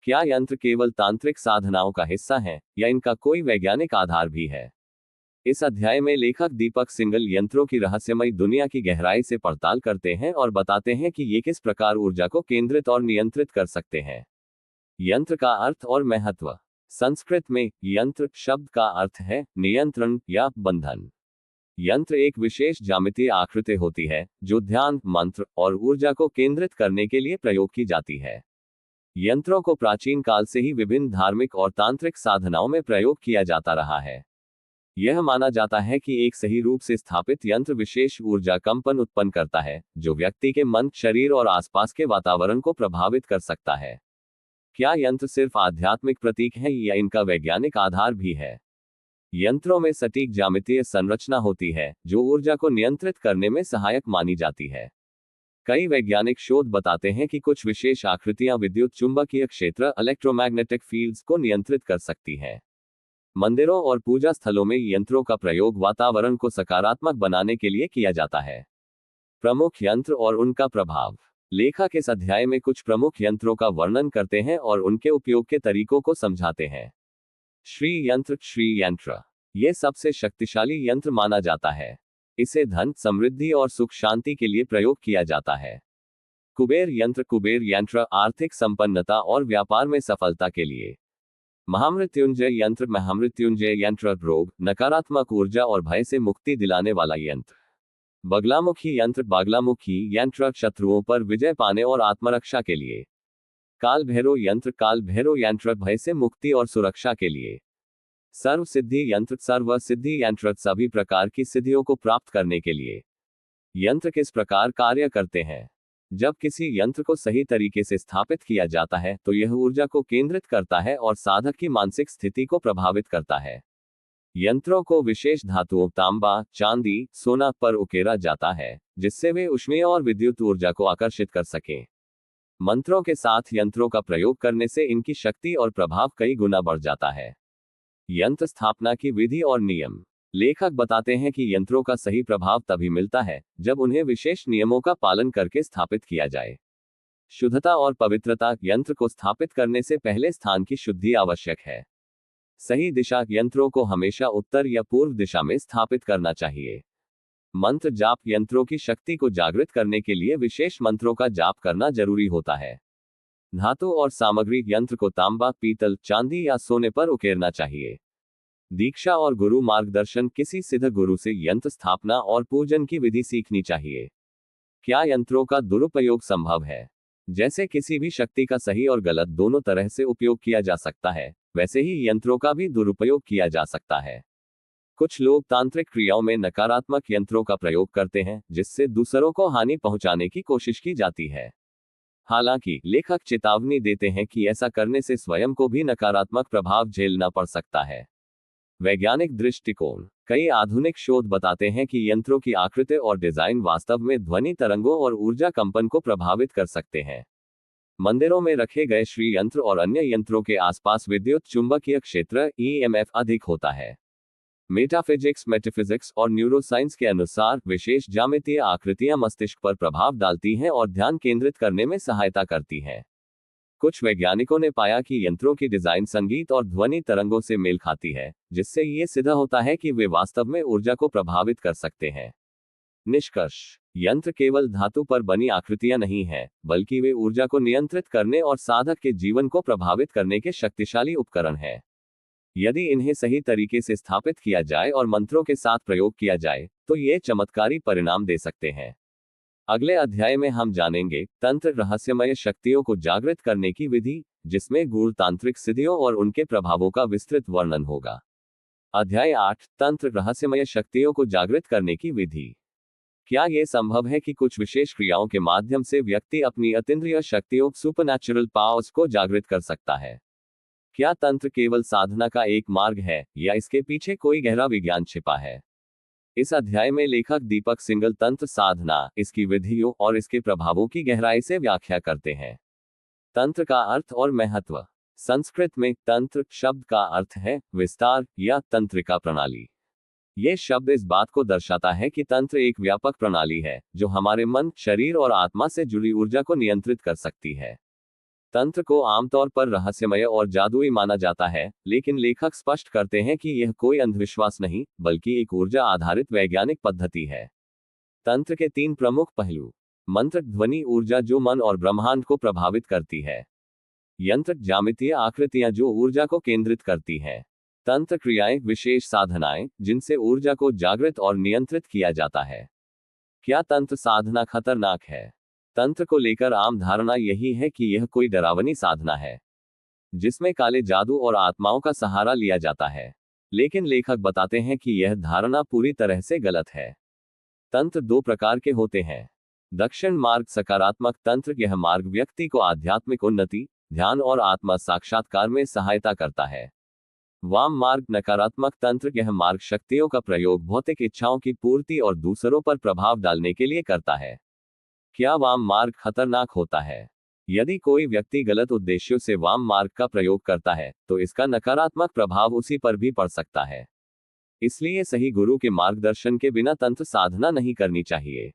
क्या यंत्र केवल तांत्रिक साधनाओं का हिस्सा है या इनका कोई वैज्ञानिक आधार भी है? इस अध्याय में लेखक दीपक सिंगल यंत्रों की रहस्यमयी दुनिया की गहराई से पड़ताल करते हैं और बताते हैं कि ये किस प्रकार ऊर्जा को केंद्रित और नियंत्रित कर सकते हैं। यंत्र का अर्थ और महत्व। संस्कृत में यंत्र शब्द का अर्थ है नियंत्रण या बंधन। यंत्र एक विशेष ज्यामितीय आकृति होती है जो ध्यान मंत्र और ऊर्जा को केंद्रित करने के लिए प्रयोग की जाती है। यंत्रों को प्राचीन काल से ही विभिन्न धार्मिक और तांत्रिक साधनाओं में प्रयोग किया जाता रहा है। यह माना जाता है कि एक सही रूप से स्थापित यंत्र विशेष ऊर्जा कंपन उत्पन्न करता है जो व्यक्ति के मन शरीर और आसपास के वातावरण को प्रभावित कर सकता है। क्या यंत्र सिर्फ आध्यात्मिक प्रतीक है या इनका वैज्ञानिक आधार भी है? यंत्रों में सटीक ज्यामितीय संरचना होती है जो ऊर्जा को नियंत्रित करने में सहायक मानी जाती है। कई वैज्ञानिक शोध बताते हैं कि कुछ विशेष आकृतियां विद्युत चुंबकीय क्षेत्र इलेक्ट्रोमैग्नेटिक फील्ड्स को नियंत्रित कर सकती हैं। मंदिरों और पूजा स्थलों में यंत्रों का प्रयोग वातावरण को सकारात्मक बनाने के लिए किया जाता है। प्रमुख यंत्र और उनका प्रभाव। लेखक इस अध्याय में कुछ प्रमुख यंत्रों का वर्णन करते हैं और उनके उपयोग के तरीकों को समझाते हैं। श्री यंत्र यह सबसे शक्तिशाली यंत्र माना जाता है। इसे धन, समृद्धि और सुख शांति के लिए प्रयोग किया जाता है। कुबेर यंत्र आर्थिक संपन्नता और व्यापार में सफलता के लिए। महामृत्युंजय यंत्र रोग, नकारात्मक ऊर्जा और भय से मुक्ति दिलाने वाला यंत्र। बगलामुखी यंत्र शत्रुओं पर विजय पाने और आत्मरक्षा के लिए। काल भैरव यंत्र भय से मुक्ति और सुरक्षा के लिए। सर्व सिद्धि यंत्र सभी प्रकार की सिद्धियों को प्राप्त करने के लिए। यंत्र किस प्रकार कार्य करते हैं? जब किसी यंत्र को सही तरीके से स्थापित किया जाता है तो यह ऊर्जा को केंद्रित करता है और साधक की मानसिक स्थिति को प्रभावित करता है। यंत्रों को विशेष धातुओं तांबा, चांदी, सोना पर उकेरा जाता है, जिससे वे ऊष्मीय और विद्युत ऊर्जा को आकर्षित कर सकें। मंत्रों के साथ यंत्रों का प्रयोग करने से इनकी शक्ति और प्रभाव कई गुना बढ़ जाता है। यंत्र स्थापना की विधि और नियम। लेखक बताते हैं कि यंत्रों का सही प्रभाव तभी मिलता है जब उन्हें विशेष नियमों का पालन करके स्थापित किया जाए। शुद्धता और पवित्रता। यंत्र को स्थापित करने से पहले स्थान की शुद्धि आवश्यक है। सही दिशा। यंत्रों को हमेशा उत्तर या पूर्व दिशा में स्थापित करना चाहिए। मंत्र जाप। यंत्रों की शक्ति को जागृत करने के लिए विशेष मंत्रों का जाप करना जरूरी होता है। धातु और सामग्री। यंत्र को तांबा, पीतल, चांदी या सोने पर उकेरना चाहिए। दीक्षा और गुरु मार्गदर्शन। किसी सिद्ध गुरु से यंत्र स्थापना और पूजन की विधि सीखनी चाहिए। क्या यंत्रों का दुरुपयोग संभव है? जैसे किसी भी शक्ति का सही और गलत दोनों तरह से उपयोग किया जा सकता है, वैसे ही यंत्रों का भी दुरुपयोग किया जा सकता है। कुछ लोग तांत्रिक क्रियाओं में नकारात्मक यंत्रों का प्रयोग करते हैं, जिससे दूसरों को हानि पहुंचाने की कोशिश की जाती है। हालांकि लेखक चेतावनी देते हैं कि ऐसा करने से स्वयं को भी नकारात्मक प्रभाव झेलना पड़ सकता है। वैज्ञानिक दृष्टिकोण। कई आधुनिक शोध बताते हैं कि यंत्रों की आकृति और डिजाइन वास्तव में ध्वनि तरंगों और ऊर्जा कंपन को प्रभावित कर सकते हैं। मंदिरों में रखे गए श्री यंत्र और अन्य यंत्रों के आसपास विद्युत चुंबकीय क्षेत्र EMF अधिक होता है। मेटाफिजिक्स और न्यूरोसाइंस के अनुसार विशेष ज्यामितीय आकृतियां मस्तिष्क पर प्रभाव डालती हैं और ध्यान केंद्रित करने में सहायता करती हैं। कुछ वैज्ञानिकों ने पाया कि यंत्रों की डिजाइन संगीत और ध्वनि तरंगों से मेल खाती है, जिससे ये सिद्ध होता है कि वे वास्तव में ऊर्जा को प्रभावित कर सकते हैं। निष्कर्ष। यंत्र केवल धातु पर बनी आकृतियां नहीं हैं, बल्कि वे ऊर्जा को नियंत्रित करने और साधक के जीवन को प्रभावित करने के शक्तिशाली उपकरण हैं। यदि इन्हें सही तरीके से स्थापित किया जाए और मंत्रों के साथ प्रयोग किया जाए, तो ये चमत्कारी परिणाम दे सकते हैं। अगले अध्याय में हम जानेंगे तंत्र रहस्यमय शक्तियों को जागृत करने की विधि, जिसमें गूढ़ तांत्रिक सिद्धियों और उनके प्रभावों का विस्तृत वर्णन होगा। अध्याय 8। तंत्र रहस्यमय शक्तियों को जागृत करने की विधि। क्या यह संभव है कि कुछ विशेष क्रियाओं के माध्यम से व्यक्ति अपनी अतीन्द्रिय शक्तियों सुपरनैचुरल पावर्स को जागृत कर सकता है? क्या तंत्र केवल साधना का एक मार्ग है, या इसके पीछे कोई गहरा विज्ञान छिपा है? इस अध्याय में लेखक दीपक सिंगल तंत्र साधना, इसकी विधियों और इसके प्रभावों की गहराई से व्याख्या करते हैं। तंत्र का अर्थ और महत्व। संस्कृत में तंत्र शब्द का अर्थ है विस्तार या तंत्रिका प्रणाली। यह शब्द इस बात को दर्शाता है कि तंत्र एक व्यापक प्रणाली है जो हमारे मन, शरीर और आत्मा से जुड़ी ऊर्जा को नियंत्रित कर सकती है। तंत्र को आमतौर पर रहस्यमय और जादुई माना जाता है, लेकिन लेखक स्पष्ट करते हैं कि यह कोई अंधविश्वास नहीं, बल्कि एक ऊर्जा आधारित वैज्ञानिक पद्धति है। तंत्र के 3 प्रमुख पहलू। मंत्र ध्वनि ऊर्जा जो मन और ब्रह्मांड को प्रभावित करती है। यंत्र ज्यामितीय आकृतियां जो ऊर्जा को केंद्रित करती हैं। तंत्र क्रियाएं विशेष साधनाएं जिनसे ऊर्जा को जागृत और नियंत्रित किया जाता है। क्या तंत्र साधना खतरनाक है? तंत्र को लेकर आम धारणा यही है कि यह कोई डरावनी साधना है जिसमें काले जादू और आत्माओं का सहारा लिया जाता है, लेकिन लेखक बताते हैं कि यह धारणा पूरी तरह से गलत है। तंत्र 2 प्रकार के होते हैं। दक्षिण मार्ग सकारात्मक तंत्र। यह मार्ग व्यक्ति को आध्यात्मिक उन्नति, ध्यान और आत्मा साक्षात्कार में सहायता करता है। वाम मार्ग नकारात्मक तंत्र। यह मार्ग शक्तियों का प्रयोग भौतिक इच्छाओं की पूर्ति और दूसरों पर प्रभाव डालने के लिए करता है। क्या वाम मार्ग खतरनाक होता है? यदि कोई व्यक्ति गलत उद्देश्यों से वाम मार्ग का प्रयोग करता है तो इसका नकारात्मक प्रभाव उसी पर भी पड़ सकता है। इसलिए सही गुरु के मार्गदर्शन के बिना तंत्र साधना नहीं करनी चाहिए।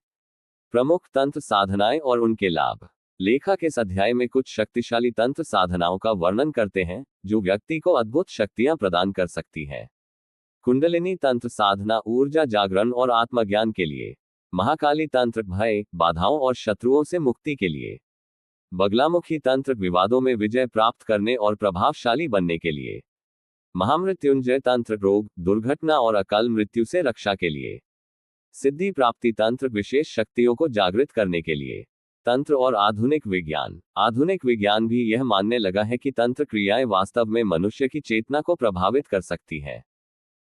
प्रमुख तंत्र साधनाएं और उनके लाभ। लेखक इस अध्याय में कुछ शक्तिशाली तंत्र साधनाओं का वर्णन करते हैं जो व्यक्ति को अद्भुत शक्तियां प्रदान कर सकती हैं। कुंडलिनी तंत्र साधना ऊर्जा जागरण और आत्मज्ञान के लिए। महाकाली तंत्र भय, बाधाओं और शत्रुओं से मुक्ति के लिए। बगलामुखी तंत्र विवादों में विजय प्राप्त करने और प्रभावशाली बनने के लिए। महामृत्युंजय तंत्र रोग, दुर्घटना और अकाल मृत्यु से रक्षा के लिए। सिद्धि प्राप्ति तंत्र विशेष शक्तियों को जागृत करने के लिए। तंत्र और आधुनिक विज्ञान। आधुनिक विज्ञान भी यह मानने लगा है कि तंत्र क्रियाएं वास्तव में मनुष्य की चेतना को प्रभावित कर सकती हैं।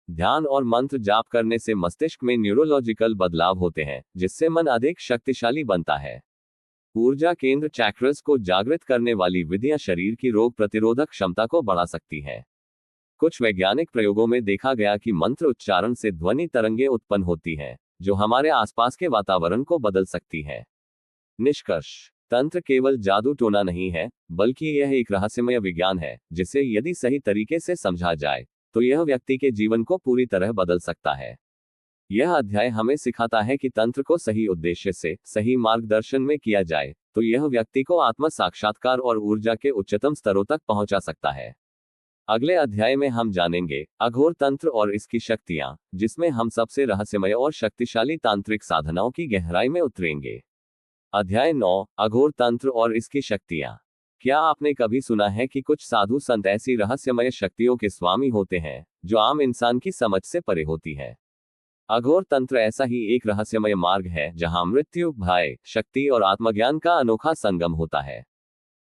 ध्यान और मंत्र जाप करने से मस्तिष्क में न्यूरोलॉजिकल बदलाव होते हैं जिससे मन अधिक शक्तिशाली बनता है। ऊर्जा केंद्र चैक्रस को जागृत करने वाली विधियां शरीर की रोग प्रतिरोधक क्षमता को बढ़ा सकती हैं। कुछ वैज्ञानिक प्रयोगों में देखा गया कि मंत्र उच्चारण से ध्वनि तरंगें उत्पन्न होती हैं जो हमारे आसपास के वातावरण को बदल सकती हैं। निष्कर्ष। तंत्र केवल जादू टोना नहीं है, बल्कि यह एक रहस्यमय विज्ञान है जिसे यदि सही तरीके से समझा जाए तो यह व्यक्ति के जीवन को पूरी तरह बदल सकता है। यह अध्याय हमें सिखाता है कि तंत्र को सही उद्देश्य से सही मार्गदर्शन में किया जाए तो यह व्यक्ति को आत्म साक्षात्कार और ऊर्जा के उच्चतम स्तरों तक पहुंचा सकता है। अगले अध्याय में हम जानेंगे अघोर तंत्र और इसकी शक्तियां, जिसमें हम सबसे रहस्यमय और शक्तिशाली तांत्रिक साधनाओं की गहराई में उतरेंगे। अध्याय 9, अघोर तंत्र और इसकी शक्तियां। क्या आपने कभी सुना है कि कुछ साधु संत ऐसी रहस्यमय शक्तियों के स्वामी होते हैं जो आम इंसान की समझ से परे होती है? अघोर तंत्र ऐसा ही एक रहस्यमय मार्ग है जहां मृत्यु, भय, शक्ति और आत्मज्ञान का अनोखा संगम होता है।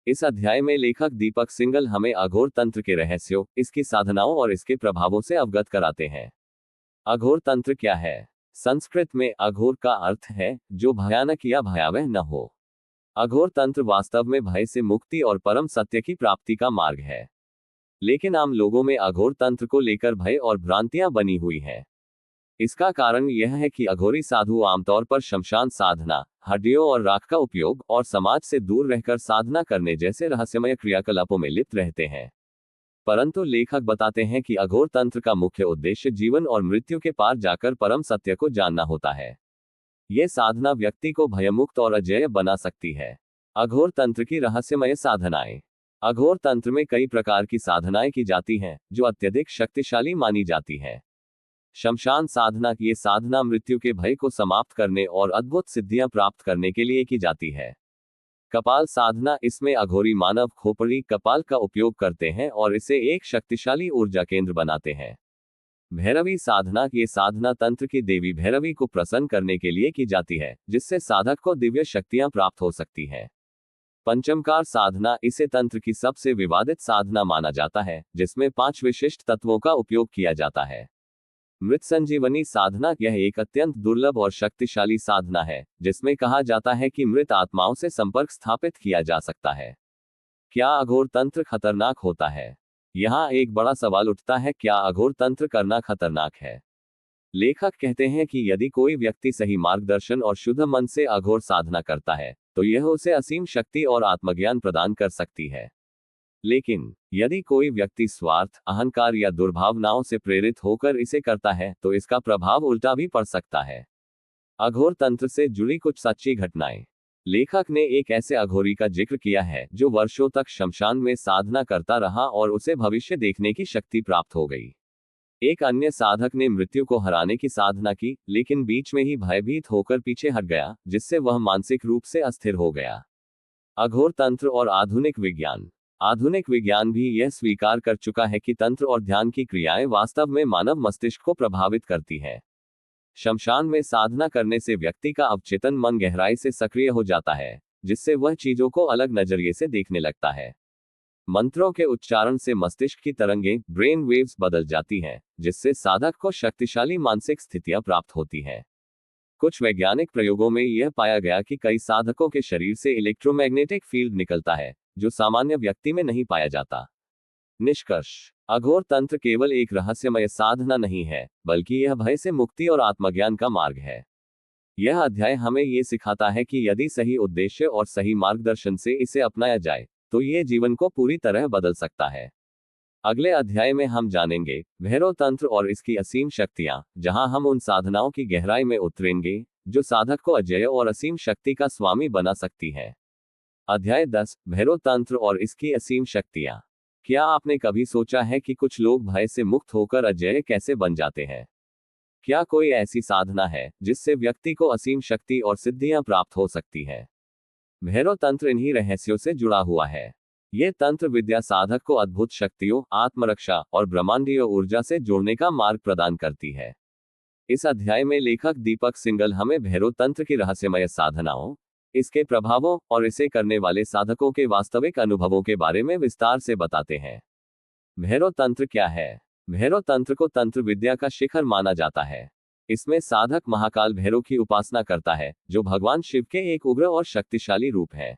इस अध्याय में लेखक दीपक सिंगल हमें अघोर तंत्र के रहस्यों, इसकी साधनाओं और इसके प्रभावों से अवगत कराते हैं। अघोर तंत्र क्या है? संस्कृत में अघोर का अर्थ है जो भयानक या भयावह न हो। अघोर तंत्र वास्तव में भय से मुक्ति और परम सत्य की प्राप्ति का मार्ग है। लेकिन आम लोगों में अघोर तंत्र को लेकर भय और भ्रांतियां बनी हुई हैं। इसका कारण यह है कि अघोरी साधु आमतौर पर शमशान साधना, हड्डियों और राख का उपयोग और समाज से दूर रहकर साधना करने जैसे रहस्यमय क्रियाकलापों में लिप्त रहते हैं। परंतु लेखक बताते हैं कि अघोर तंत्र का मुख्य उद्देश्य जीवन और मृत्यु के पार जाकर परम सत्य को जानना होता है। यह साधना व्यक्ति को भयमुक्त और अजेय बना सकती है। अघोर तंत्र की रहस्यमय साधनाएं। अघोर तंत्र में कई प्रकार की साधनाएं की जाती हैं जो अत्यधिक शक्तिशाली मानी जाती हैं। शमशान साधना। ये साधना मृत्यु के भय को समाप्त करने और अद्भुत सिद्धियां प्राप्त करने के लिए की जाती है। कपाल साधना। इसमें अघोरी मानव खोपड़ी कपाल का उपयोग करते हैं और इसे एक शक्तिशाली ऊर्जा केंद्र बनाते हैं। भैरवी साधना। ये साधना तंत्र की देवी भैरवी को प्रसन्न करने के लिए की जाती है जिससे साधक को दिव्य शक्तियां प्राप्त हो सकती हैं। पंचमकार साधना। इसे तंत्र की सबसे विवादित साधना माना जाता है जिसमें 5 विशिष्ट तत्वों का उपयोग किया जाता है। मृत संजीवनी साधना। यह एक अत्यंत दुर्लभ और शक्तिशाली साधना है जिसमें कहा जाता है कि मृत आत्माओं से संपर्क स्थापित किया जा सकता है। क्या अघोर तंत्र खतरनाक होता है? यहाँ एक बड़ा सवाल उठता है, क्या अघोर तंत्र करना खतरनाक है? लेखक कहते हैं कि यदि कोई व्यक्ति सही मार्गदर्शन और शुद्ध मन से अघोर साधना करता है तो यह उसे असीम शक्ति और आत्मज्ञान प्रदान कर सकती है। लेकिन यदि कोई व्यक्ति स्वार्थ, अहंकार या दुर्भावनाओं से प्रेरित होकर इसे करता है तो इसका प्रभाव उल्टा भी पड़ सकता है। अघोर तंत्र से जुड़ी कुछ सच्ची घटनाएं। लेखक ने एक ऐसे अघोरी का जिक्र किया है जो वर्षों तक शमशान में साधना करता रहा और उसे भविष्य देखने की शक्ति प्राप्त हो गई। एक अन्य साधक ने मृत्यु को हराने की साधना की, लेकिन बीच में ही भयभीत होकर पीछे हट गया, जिससे वह मानसिक रूप से अस्थिर हो गया। अघोर तंत्र और आधुनिक विज्ञान। आधुनिक विज्ञान भी यह स्वीकार कर चुका है कि तंत्र और ध्यान की क्रियाएं वास्तव में मानव मस्तिष्क को प्रभावित करती हैं। शमशान में साधना करने से व्यक्ति का अवचेतन मन गहराई से सक्रिय हो जाता है, जिससे वह चीजों को अलग नजरिए से देखने लगता है। मंत्रों के उच्चारण से मस्तिष्क की तरंगें, ब्रेन वेव्स बदल जाती हैं, जिससे साधक को शक्तिशाली मानसिक स्थितियां प्राप्त होती हैं। कुछ वैज्ञानिक प्रयोगों में यह पाया गया कि कई साधकों के शरीर से इलेक्ट्रोमैग्नेटिक फील्ड निकलता है, जो सामान्य व्यक्ति में नहीं पाया जाता। निष्कर्ष। अघोर तंत्र केवल एक रहस्यमय साधना नहीं है, बल्कि यह भय से मुक्ति और आत्मज्ञान का मार्ग है। यह अध्याय हमें ये सिखाता है कि यदि सही उद्देश्य और सही मार्गदर्शन से इसे अपनाया जाए तो ये जीवन को पूरी तरह बदल सकता है। अगले अध्याय में हम जानेंगे भैरव तंत्र और इसकी असीम शक्तियां, जहां हम उन साधनाओं की गहराई में उतरेंगे जो साधक को अजेय और असीम शक्ति का स्वामी बना सकती है। अध्याय 10, भैरव तंत्र और इसकी असीम शक्तियां। क्या आपने कभी सोचा है कि कुछ लोग भय से मुक्त होकर अजेय कैसे बन जाते हैं? क्या कोई ऐसी साधना है जिससे व्यक्ति को असीम शक्ति और सिद्धियां प्राप्त हो सकती है? भैरव तंत्र इन्हीं रहस्यों से जुड़ा हुआ है। ये तंत्र विद्या साधक को अद्भुत शक्तियों, आत्मरक्षा और ब्रह्मांडीय ऊर्जा से जोड़ने का मार्ग प्रदान करती है। इस अध्याय में लेखक दीपक सिंगल हमें भैरव तंत्र की रहस्यमय साधनाओं, इसके प्रभावों और इसे करने वाले साधकों के वास्तविक अनुभवों के बारे में विस्तार से बताते हैं। भैरव तंत्र क्या है? भैरव तंत्र को तंत्र विद्या का शिखर माना जाता है। इसमें साधक महाकाल भैरव की उपासना करता है, जो भगवान शिव के एक उग्र और शक्तिशाली रूप है।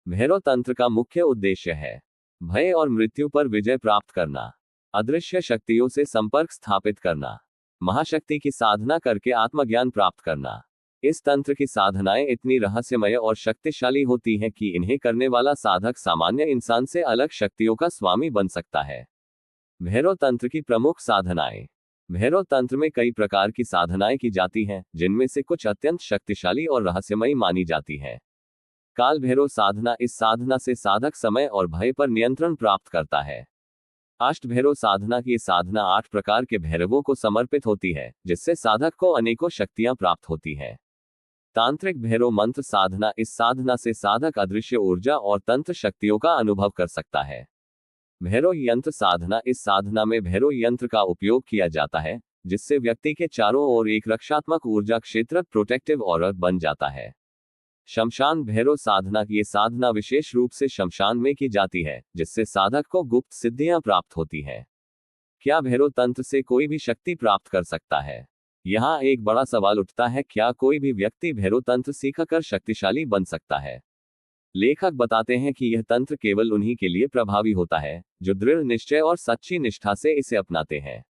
भैरव तंत्र का मुख्य उद्देश्य है भय और मृत्यु पर विजय प्राप्त करना, अदृश्य शक्तियों से संपर्क स्थापित करना, महाशक्ति की साधना करके आत्मज्ञान प्राप्त करना। इस तंत्र की साधनाएं इतनी रहस्यमय और शक्तिशाली होती हैं कि इन्हें करने वाला साधक सामान्य इंसान से अलग शक्तियों का स्वामी बन सकता है। भैरव तंत्र की प्रमुख साधनाएं। भैरव तंत्र में कई प्रकार की साधनाएं की जाती हैं, जिनमें से कुछ अत्यंत शक्तिशाली और रहस्यमयी मानी जाती हैं। काल भैरव साधना। इस साधना से साधक समय और भय पर नियंत्रण प्राप्त करता है। अष्ट भैरव साधना। की साधना 8 प्रकार के भैरवों को समर्पित होती है, जिससे साधक को अनेकों शक्तियां प्राप्त होती हैं। तांत्रिक भैरव मंत्र साधना। इस साधना से साधक अदृश्य ऊर्जा और तंत्र शक्तियों का अनुभव कर सकता है। भैरव यंत्र साधना। इस साधना में भैरव यंत्र का उपयोग किया जाता है, जिससे व्यक्ति के चारों ओर एक रक्षात्मक ऊर्जा क्षेत्र, प्रोटेक्टिव ऑरा बन जाता है। शमशान भैरव साधना। ये साधना विशेष रूप से शमशान में की जाती है, जिससे साधक को गुप्त सिद्धियां प्राप्त होती हैं। क्या भैरव तंत्र से कोई भी शक्ति प्राप्त कर सकता है? यहाँ एक बड़ा सवाल उठता है, क्या कोई भी व्यक्ति भैरव तंत्र सीखकर शक्तिशाली बन सकता है? लेखक बताते हैं कि यह तंत्र केवल उन्हीं के लिए प्रभावी होता है जो दृढ़ निश्चय और सच्ची निष्ठा से इसे अपनाते हैं।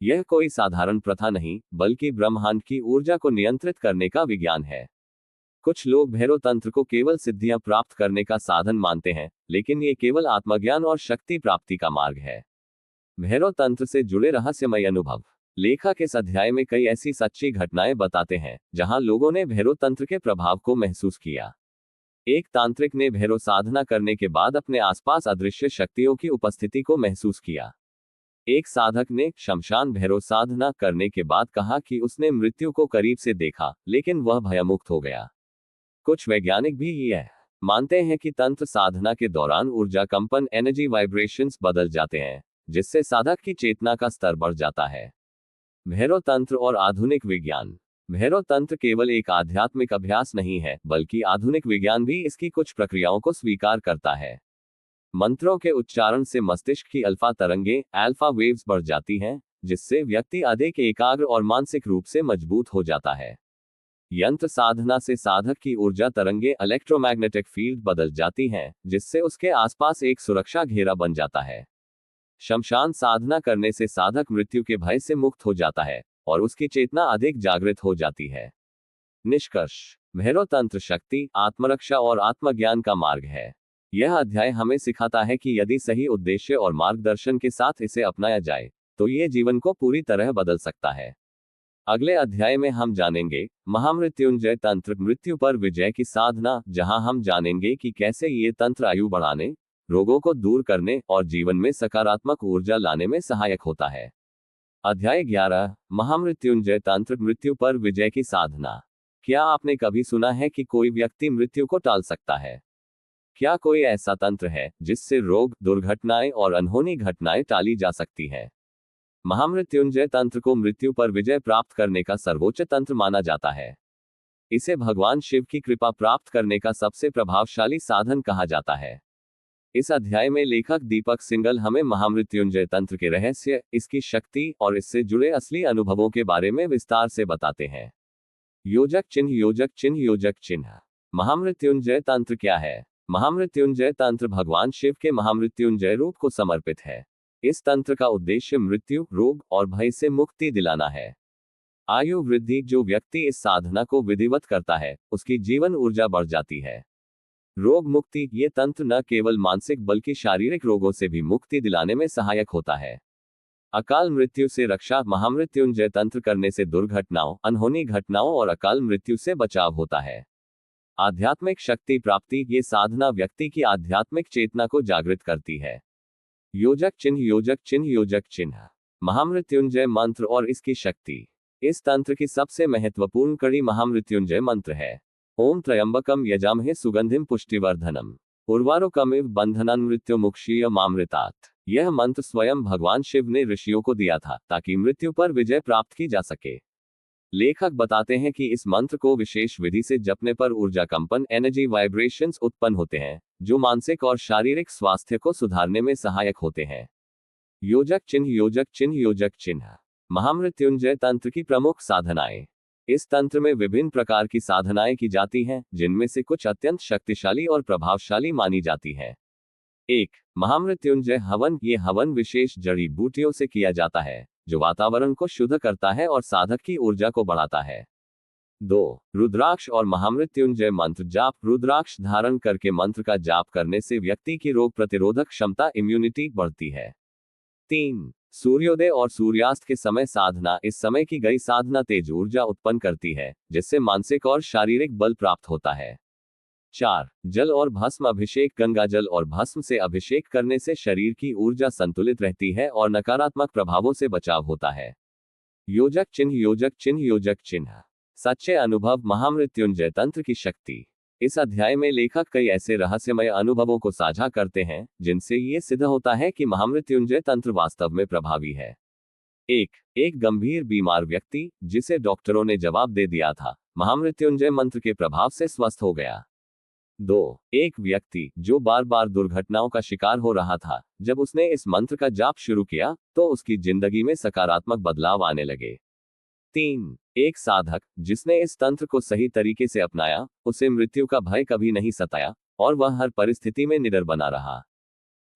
यह कोई साधारण प्रथा नहीं, बल्कि ब्रह्मांड की ऊर्जा को नियंत्रित करने का विज्ञान है। कुछ लोग भैरव तंत्र को केवल सिद्धियां प्राप्त करने का साधन मानते हैं, लेकिन ये केवल आत्मज्ञान और शक्ति प्राप्ति का मार्ग है। भैरव तंत्र से जुड़े रहस्यमय अनुभव। लेखक इस अध्याय में कई ऐसी सच्ची घटनाएं बताते हैं जहां लोगों ने भैरव तंत्र के प्रभाव को महसूस किया। एक तांत्रिक ने भैरव साधना करने के बाद अपने आसपास अदृश्य शक्तियों की उपस्थिति को महसूस किया। एक साधक ने शमशान भैरव साधना करने के बाद कहा कि उसने मृत्यु को करीब से देखा, लेकिन वह भयमुक्त हो गया। कुछ वैज्ञानिक भी यह मानते हैं कि तंत्र साधना के दौरान ऊर्जा कंपन, एनर्जी वाइब्रेशंस बदल जाते हैं, जिससे साधक की चेतना का स्तर बढ़ जाता है। भैरव तंत्र और आधुनिक विज्ञान। भैरव तंत्र केवल एक आध्यात्मिक अभ्यास नहीं है, बल्कि आधुनिक विज्ञान भी इसकी कुछ प्रक्रियाओं को स्वीकार करता है। मंत्रों के उच्चारण से मस्तिष्क की अल्फा तरंगें, अल्फा वेव्स बढ़ जाती हैं, जिससे व्यक्ति अधिक एकाग्र और मानसिक रूप से मजबूत हो जाता है। यंत्र साधना से साधक की ऊर्जा तरंगें, इलेक्ट्रोमैग्नेटिक फील्ड बदल जाती हैं, जिससे उसके आसपास एक सुरक्षा घेरा बन जाता है। शमशान साधना करने से साधक मृत्यु के भय से मुक्त हो जाता है और उसकी चेतना अधिक जागृत हो जाती है। निष्कर्ष। भैरव तंत्र शक्ति, आत्मरक्षा और आत्मज्ञान का मार्ग है। यह अध्याय हमें सिखाता है कि यदि सही उद्देश्य और मार्गदर्शन के साथ इसे अपनाया जाए तो ये जीवन को पूरी तरह बदल सकता है। अगले अध्याय में हम जानेंगे महामृत्युंजय तंत्र, मृत्यु पर विजय की साधना, जहां हम जानेंगे कि कैसे ये तंत्र आयु बढ़ाने, रोगों को दूर करने और जीवन में सकारात्मक ऊर्जा लाने में सहायक होता है। अध्याय 11, महामृत्युंजय तंत्र, मृत्यु पर विजय की साधना। क्या आपने कभी सुना है कि कोई व्यक्ति मृत्यु को टाल सकता है? क्या कोई ऐसा तंत्र है जिससे रोग, दुर्घटनाएं और अनहोनी घटनाएं टाली जा सकती है? महामृत्युंजय तंत्र को मृत्यु पर विजय प्राप्त करने का सर्वोच्च तंत्र माना जाता है। इसे भगवान शिव की कृपा प्राप्त करने का सबसे प्रभावशाली साधन कहा जाता है। इस अध्याय में लेखक दीपक सिंगल हमें महामृत्युंजय तंत्र के रहस्य, इसकी शक्ति और इससे जुड़े असली अनुभवों के बारे में विस्तार से बताते हैं। योजक चिन्ह। योजक चिन्ह। योजक चिन्ह। महामृत्युंजय तंत्र क्या है? महामृत्युंजय तंत्र भगवान शिव के महामृत्युंजय रूप को समर्पित है। इस तंत्र का उद्देश्य मृत्यु, रोग और भय से मुक्ति दिलाना है। आयु वृद्धि, जो व्यक्ति इस साधना को विधिवत करता है उसकी जीवन ऊर्जा बढ़ जाती है। रोग मुक्ति, ये तंत्र न केवल मानसिक बल्कि शारीरिक रोगों से भी मुक्ति दिलाने में सहायक होता है। अकाल मृत्यु से रक्षा, महामृत्युंजय तंत्र करने से दुर्घटनाओं, अनहोनी घटनाओं और अकाल मृत्यु से बचाव होता है। आध्यात्मिक शक्ति प्राप्ति, ये साधना व्यक्ति की आध्यात्मिक चेतना को जागृत करती है। योजक चिन्ह, योजक चिन्ह, योजक चिन्ह, महामृत्युंजय मंत्र और इसकी शक्ति। इस तंत्र की सबसे महत्वपूर्ण कड़ी महामृत्युंजय मंत्र है। ओम त्र्यंबकम यजामहे सुगंधिम पुष्टिवर्धनम उर्वारुकमिव बंधनान् मृत्युमुक्षीय मामृतात्। यह मंत्र स्वयं भगवान शिव ने ऋषियों को दिया था ताकि मृत्यु पर विजय प्राप्त की जा सके। लेखक बताते हैं कि इस मंत्र को विशेष विधि से जपने पर ऊर्जा कंपन, एनर्जी वाइब्रेशंस उत्पन्न होते हैं, जो मानसिक और शारीरिक स्वास्थ्य को सुधारने में सहायक होते हैं। योजक चिन्ह, योजक चिन्ह, योजक चिन्ह, महामृत्युंजय तंत्र की प्रमुख साधनाएं। इस तंत्र में विभिन्न प्रकार की साधनाएं की जाती हैं, जिनमें से कुछ अत्यंत शक्तिशाली और प्रभावशाली मानी जाती हैं। 1. महामृत्युंजय हवन। ये हवन विशेष जड़ी बूटियों से किया जाता है, जो वातावरण को शुद्ध करता है और साधक की ऊर्जा को बढ़ाता है। 2. रुद्राक्ष और महामृत्युंजय मंत्र जाप। रुद्राक्ष धारण करके मंत्र का जाप करने से व्यक्ति की रोग प्रतिरोधक क्षमता, इम्यूनिटी बढ़ती है। 3. सूर्योदय और सूर्यास्त के समय साधना। इस समय की गई साधना तेज ऊर्जा उत्पन्न करती है, जिससे मानसिक और शारीरिक बल प्राप्त होता है। 4. जल और भस्म अभिषेक। गंगा जल और भस्म से अभिषेक करने से शरीर की ऊर्जा संतुलित रहती है और नकारात्मक प्रभावों से बचाव होता है। योजक चिन्ह, योजक चिन्ह, योजक चिन्ह, सच्चे अनुभव, महामृत्युंजय तंत्र की शक्ति। इस अध्याय में लेखक कई ऐसे रहस्यमय अनुभवों को साझा करते हैं जिनसे ये सिद्ध होता है कि महामृत्युंजय तंत्र वास्तव में प्रभावी है। एक गंभीर बीमार व्यक्ति, जिसे डॉक्टरों ने जवाब दे दिया था, महामृत्युंजय मंत्र के प्रभाव से स्वस्थ हो गया। 2. एक व्यक्ति जो बार बार दुर्घटनाओं का शिकार हो रहा था, जब उसने इस मंत्र का जाप शुरू किया तो उसकी जिंदगी में सकारात्मक बदलाव आने लगे। 3. एक साधक जिसने इस तंत्र को सही तरीके से अपनाया, उसे मृत्यु का भय कभी नहीं सताया और वह हर परिस्थिति में निडर बना रहा।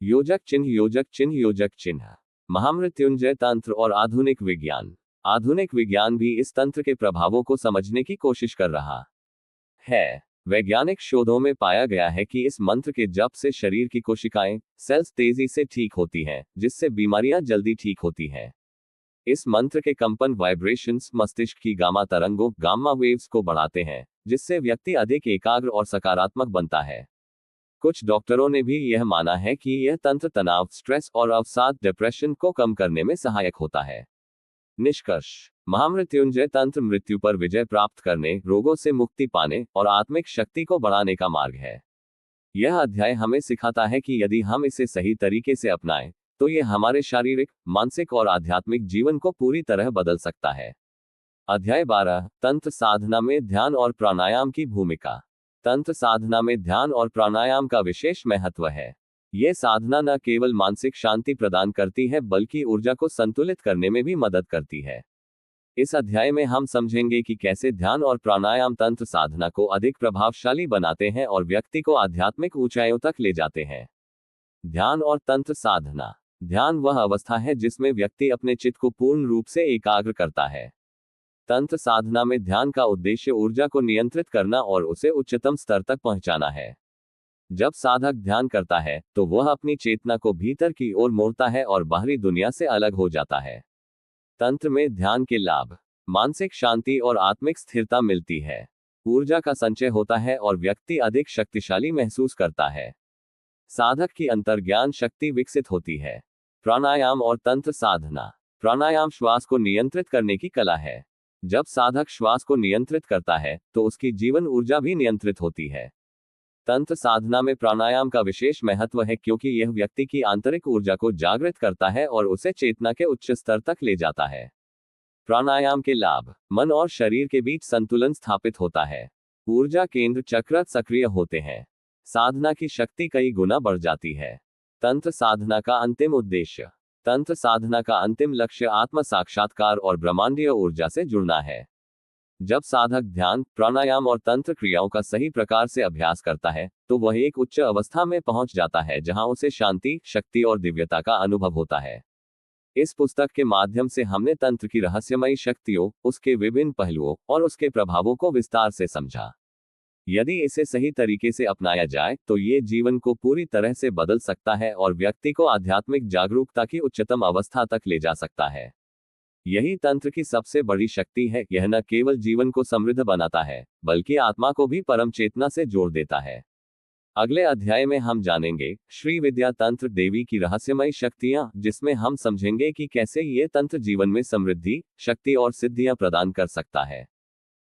योजक चिन्ह, योजक चिन्ह, योजक चिन्ह, महामृत्युंजय तंत्र और आधुनिक विज्ञान। आधुनिक विज्ञान भी इस तंत्र के प्रभावों को समझने की कोशिश कर रहा है। वैज्ञानिक शोधों में पाया गया है कि इस मंत्र के जप से शरीर की कोशिकाएं, सेल्स तेजी से ठीक होती हैं, जिससे बीमारियां जल्दी ठीक होती हैं। इस मंत्र के कंपन, वाइब्रेशंस, मस्तिष्क की गामा तरंगों, गामा वेव्स को बढ़ाते हैं, जिससे व्यक्ति अधिक एकाग्र और सकारात्मक बनता है। कुछ डॉक्टरों ने भी यह माना है कि यह तंत्र तनाव, स्ट्रेस और अवसाद, डिप्रेशन को कम करने में सहायक होता है। निष्कर्ष, महामृत्युंजय तंत्र मृत्यु पर विजय प्राप्त करने, रोगों से मुक्ति पाने और आत्मिक शक्ति को बढ़ाने का मार्ग है। यह अध्याय हमें सिखाता है कि यदि हम इसे सही तरीके से अपनाएं, तो यह हमारे शारीरिक, मानसिक और आध्यात्मिक जीवन को पूरी तरह बदल सकता है। अध्याय 12, तंत्र साधना में ध्यान और प्राणायाम की भूमिका। तंत्र साधना में ध्यान और प्राणायाम का विशेष महत्व है। यह साधना न केवल मानसिक शांति प्रदान करती है, बल्कि ऊर्जा को संतुलित करने में भी मदद करती है। इस अध्याय में हम समझेंगे कि कैसे ध्यान और प्राणायाम तंत्र साधना को अधिक प्रभावशाली बनाते हैं और व्यक्ति को आध्यात्मिक ऊंचाइयों तक ले जाते हैं। ध्यान और तंत्र साधना। ध्यान वह अवस्था है जिसमें व्यक्ति अपने चित्त को पूर्ण रूप से एकाग्र करता है। तंत्र साधना में ध्यान का उद्देश्य ऊर्जा को नियंत्रित करना और उसे उच्चतम स्तर तक पहुंचाना है। जब साधक ध्यान करता है तो वह अपनी चेतना को भीतर की ओर मोड़ता है और बाहरी दुनिया से अलग हो जाता है। तंत्र में ध्यान के लाभ: मानसिक शांति और आत्मिक स्थिरता मिलती है, ऊर्जा का संचय होता है और व्यक्ति अधिक शक्तिशाली महसूस करता है। साधक की अंतर्ज्ञान शक्ति विकसित होती है। प्राणायाम और तंत्र साधना। प्राणायाम श्वास को नियंत्रित करने की कला है। जब साधक श्वास को नियंत्रित करता है तो उसकी जीवन ऊर्जा भी नियंत्रित होती है। तंत्र साधना में प्राणायाम का विशेष महत्व है क्योंकि यह व्यक्ति की आंतरिक ऊर्जा को जागृत करता है और उसे चेतना के उच्च स्तर तक ले जाता है। प्राणायाम के लाभ: मन और शरीर के बीच संतुलन स्थापित होता है, ऊर्जा केंद्र चक्र सक्रिय होते हैं, साधना की शक्ति कई गुना बढ़ जाती है। तंत्र साधना का अंतिम उद्देश्य। तंत्र साधना का अंतिम लक्ष्य आत्म साक्षात्कार और ब्रह्मांडीय ऊर्जा से जुड़ना है। जब साधक ध्यान, प्राणायाम और तंत्र क्रियाओं का सही प्रकार से अभ्यास करता है तो वह एक उच्च अवस्था में पहुंच जाता है जहां उसे शांति, शक्ति और दिव्यता का अनुभव होता है। इस पुस्तक के माध्यम से हमने तंत्र की रहस्यमयी शक्तियों, उसके विभिन्न पहलुओं और उसके प्रभावों को विस्तार से समझा। यदि इसे सही तरीके से अपनाया जाए तो ये जीवन को पूरी तरह से बदल सकता है और व्यक्ति को आध्यात्मिक जागरूकता की उच्चतम अवस्था तक ले जा सकता है। यही तंत्र की सबसे बड़ी शक्ति है, यह न केवल जीवन को समृद्ध बनाता है, बल्कि आत्मा को भी परम चेतना से जोड़ देता है। अगले अध्याय में हम जानेंगे श्री विद्या तंत्र देवी की रहस्यमयी शक्तियां, जिसमें हम समझेंगे कि कैसे ये तंत्र जीवन में समृद्धि, शक्ति और सिद्धियां प्रदान कर सकता है।